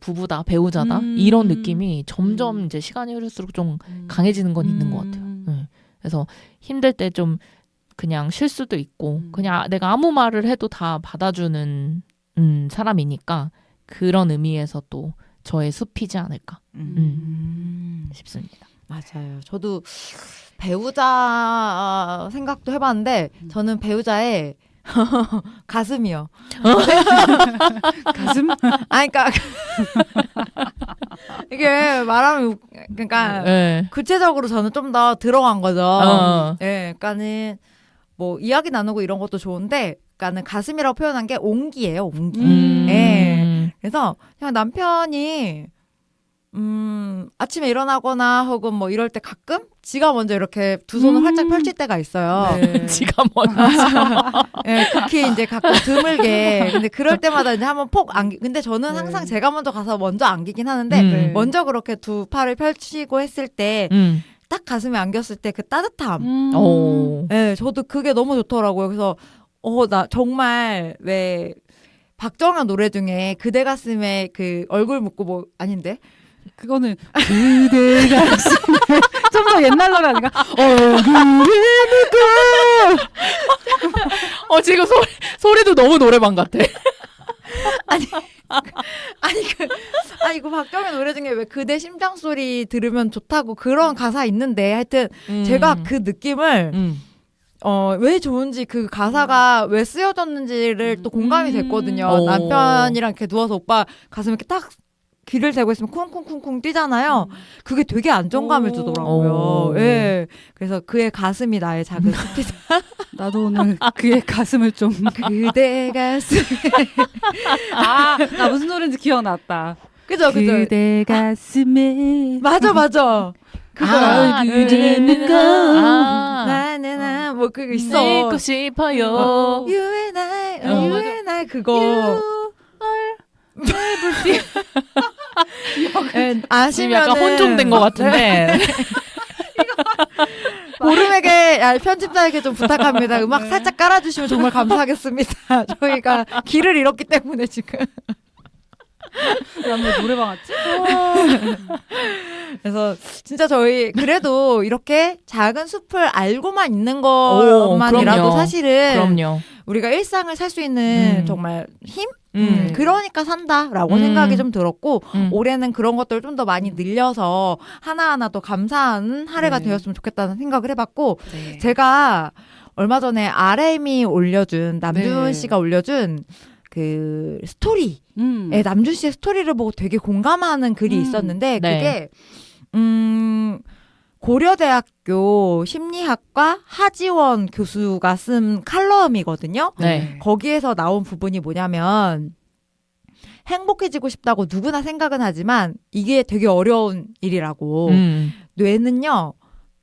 부부다, 배우자다 이런 느낌이 점점 이제 시간이 흐를수록 좀 강해지는 건 있는 것 같아요. 네. 그래서 힘들 때 좀 그냥 쉴 수도 있고 그냥 내가 아무 말을 해도 다 받아주는 사람이니까 그런 의미에서 또 저의 숲이지 않을까 싶습니다. 맞아요. 저도 배우자 생각도 해봤는데 저는 배우자의 가슴이요. 가슴? 그러니까 이게 말하면 그러니까 네. 구체적으로 저는 좀 더 들어간 거죠. 예, 그러니까는 뭐 이야기 나누고 이런 것도 좋은데, 그러니까는 가슴이라고 표현한 게 온기예요, 온기. 예. 그래서 그냥 남편이 아침에 일어나거나 혹은 뭐 이럴 때 가끔 지가 먼저 이렇게 두 손을 활짝 펼칠 때가 있어요. 네. 지가 먼저. 예, 극히 이제 가끔 드물게. 근데 그럴 때마다 이제 한번 폭 안기. 근데 저는 항상 제가 먼저 가서 먼저 안기긴 하는데, 네. 먼저 그렇게 두 팔을 펼치고 했을 때, 딱 가슴에 안겼을 때 그 따뜻함. 오. 예, 저도 그게 너무 좋더라고요. 그래서, 나 정말 왜, 박정현 노래 중에 그대 가슴에 그 얼굴 묻고 뭐, 아닌데? 그거는 그대 가슴에 좀 더 옛날 노래 아닌가? 지금 소리도 너무 노래방 같아. 그 박정현 노래 중에 왜 그대 심장 소리 들으면 좋다고 그런 가사 있는데, 하여튼, 제가 그 느낌을, 왜 좋은지 그 가사가 왜 쓰여졌는지를 또 공감이 됐거든요. 남편이랑 이렇게 누워서 오빠 가슴에 이렇게 딱 귀를 대고 있으면 쿵쿵쿵쿵 뛰잖아요. 그게 되게 안정감을 주더라고요. 예. 그래서 그의 가슴이 나의 작은 숲이다. 나도 오늘 그의 가슴을 좀 그대 가슴. 나 무슨 노래인지 기억났다. 그죠. 그대 가슴에 맞아. 그거. 나는 뭐 그거 있어. 잊고 싶어요. You and I 그거. 지금 아시면은 약간 혼종된 것 같은데. 보름에게 편집자에게 좀 부탁합니다. 음악 살짝 깔아주시면 정말 감사하겠습니다. 저희가 길을 잃었기 때문에 지금. 왜 노래방 왔지? 그래서 진짜 저희 그래도 이렇게 작은 숲을 알고만 있는 것만이라도 그럼요. 사실은 그럼요. 우리가 일상을 살 수 있는 정말 힘? 음. 그러니까 산다라고 생각이 좀 들었고, 음. 올해는 그런 것들을 좀 더 많이 늘려서 하나하나 더 감사한 한 해가 네. 되었으면 좋겠다는 생각을 해봤고, 네. 제가 얼마 전에 RM이 올려준, 남준 네. 씨가 올려준 그 스토리, 남준 씨의 스토리를 보고 되게 공감하는 글이 있었는데, 네. 그게 고려대학교 심리학과 하지원 교수가 쓴 칼럼이거든요. 네. 거기에서 나온 부분이 뭐냐면, 행복해지고 싶다고 누구나 생각은 하지만 이게 되게 어려운 일이라고. 뇌는요,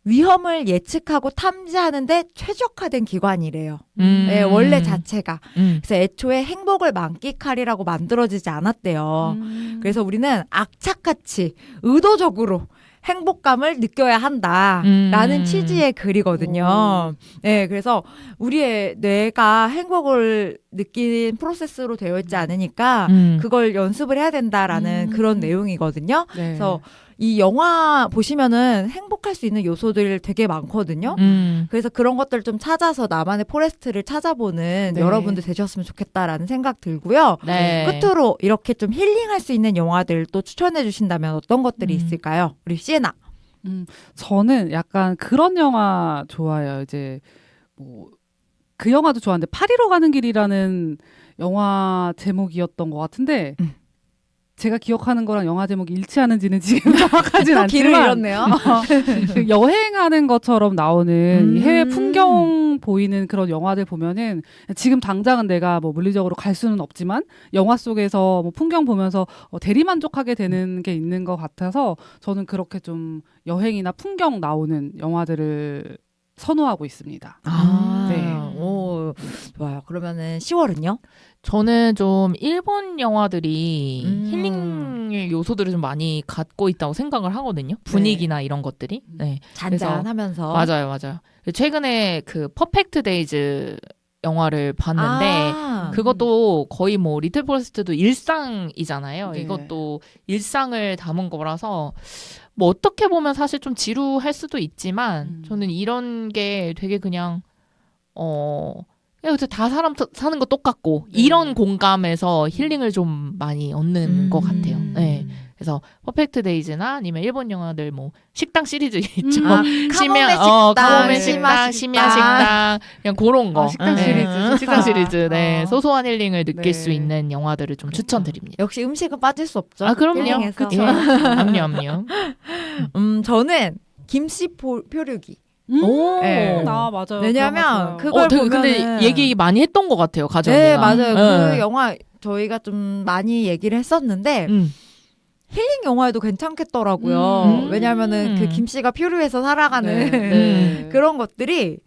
위험을 예측하고 탐지하는데 최적화된 기관이래요. 네, 원래 자체가. 그래서 애초에 행복을 만끽하리라고 만들어지지 않았대요. 그래서 우리는 악착같이 의도적으로 행복감을 느껴야 한다라는 취지의 글이거든요. 네, 그래서 우리의 뇌가 행복을 느끼는 프로세스로 되어 있지 않으니까 그걸 연습을 해야 된다라는 그런 내용이거든요. 네. 그래서 이 영화 보시면은 행복할 수 있는 요소들 되게 많거든요. 그래서 그런 것들 좀 찾아서 나만의 포레스트를 찾아보는 네. 여러분들 되셨으면 좋겠다라는 생각 들고요. 네. 끝으로 이렇게 좀 힐링할 수 있는 영화들 또 추천해 주신다면 어떤 것들이 있을까요? 우리 시에나. 저는 약간 그런 영화 좋아해요. 이제 뭐 그 영화도 좋아하는데 파리로 가는 길이라는 영화 제목이었던 것 같은데 제가 기억하는 거랑 영화 제목이 일치하는지는 지금 정확하진 않지만 길을 잃었네요. 그 여행하는 것처럼 나오는 이 해외 풍경 보이는 그런 영화들 보면은 지금 당장은 내가 뭐 물리적으로 갈 수는 없지만 영화 속에서 뭐 풍경 보면서 대리만족하게 되는 게 있는 것 같아서 저는 그렇게 좀 여행이나 풍경 나오는 영화들을 선호하고 있습니다. 네. 오, 좋아요. 그러면은 10월은요? 저는 좀 일본 영화들이 힐링 요소들을 좀 많이 갖고 있다고 생각을 하거든요. 분위기나 이런 것들이. 네. 잔잔하면서. 맞아요. 최근에 그 퍼펙트 데이즈 영화를 봤는데 그것도 거의 뭐 리틀 포레스트도 일상이잖아요. 네. 이것도 일상을 담은 거라서 뭐 어떻게 보면 사실 좀 지루할 수도 있지만 저는 이런 게 되게 그냥 다 사람 사는 거 똑같고 이런 공감에서 힐링을 좀 많이 얻는 것 같아요. 네. 그래서 퍼펙트 데이즈나 아니면 일본 영화들 뭐 식당 시리즈 있죠. 카모메 식당, 심야 식당, 그냥 그런 거. 식당 시리즈, 식당 시리즈. 네, 소소한 힐링을 느낄 수 있는 영화들을 좀 추천드립니다. 역시 음식은 빠질 수 없죠. 그럼요. 그렇죠. 압류. 저는 김씨 표류기. 네. 맞아요. 왜냐면 그걸 보면은 근데 얘기 많이 했던 것 같아요, 가족이랑. 네, 맞아요. 그 영화 저희가 좀 많이 얘기를 했었는데 힐링 영화에도 괜찮겠더라고요. 왜냐하면은 그 김씨가 표류해서 살아가는 그런 것들이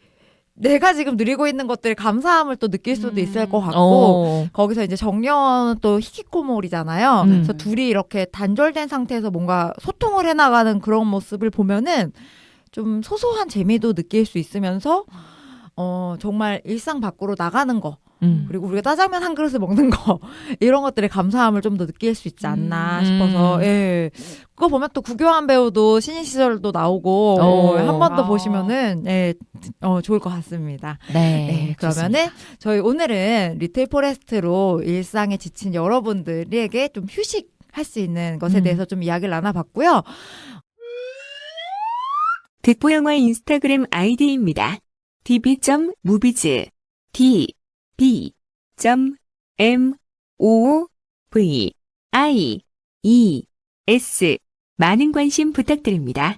내가 지금 누리고 있는 것들에 감사함을 또 느낄 수도 있을 것 같고 거기서 이제 정려원은 또 히키코모리잖아요. 그래서 둘이 이렇게 단절된 상태에서 뭔가 소통을 해나가는 그런 모습을 보면은 좀 소소한 재미도 느낄 수 있으면서 정말 일상 밖으로 나가는 거 그리고 우리가 짜장면 한 그릇을 먹는 거 이런 것들의 감사함을 좀 더 느낄 수 있지 않나 싶어서 예. 그거 보면 또 구교환 배우도 신인 시절도 나오고 한 번 더 보시면은 좋을 것 같습니다. 네, 그러면은 저희 오늘은 리틀 포레스트로 일상에 지친 여러분들에게 좀 휴식할 수 있는 것에 대해서 좀 이야기를 나눠봤고요. 듣보영화 인스타그램 아이디입니다. db.movies db.movies 많은 관심 부탁드립니다.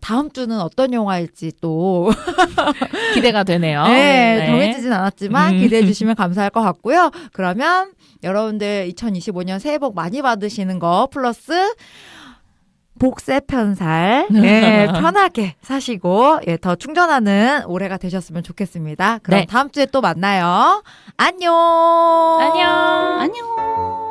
다음 주는 어떤 영화일지 또 기대가 되네요. 네, 정해지진 않았지만 기대해 주시면 감사할 것 같고요. 그러면 여러분들 2025년 새해 복 많이 받으시는 거 플러스 복세 편살 편하게 사시고 더 충전하는 올해가 되셨으면 좋겠습니다. 그럼 다음 주에 또 만나요. 안녕. 안녕. 안녕.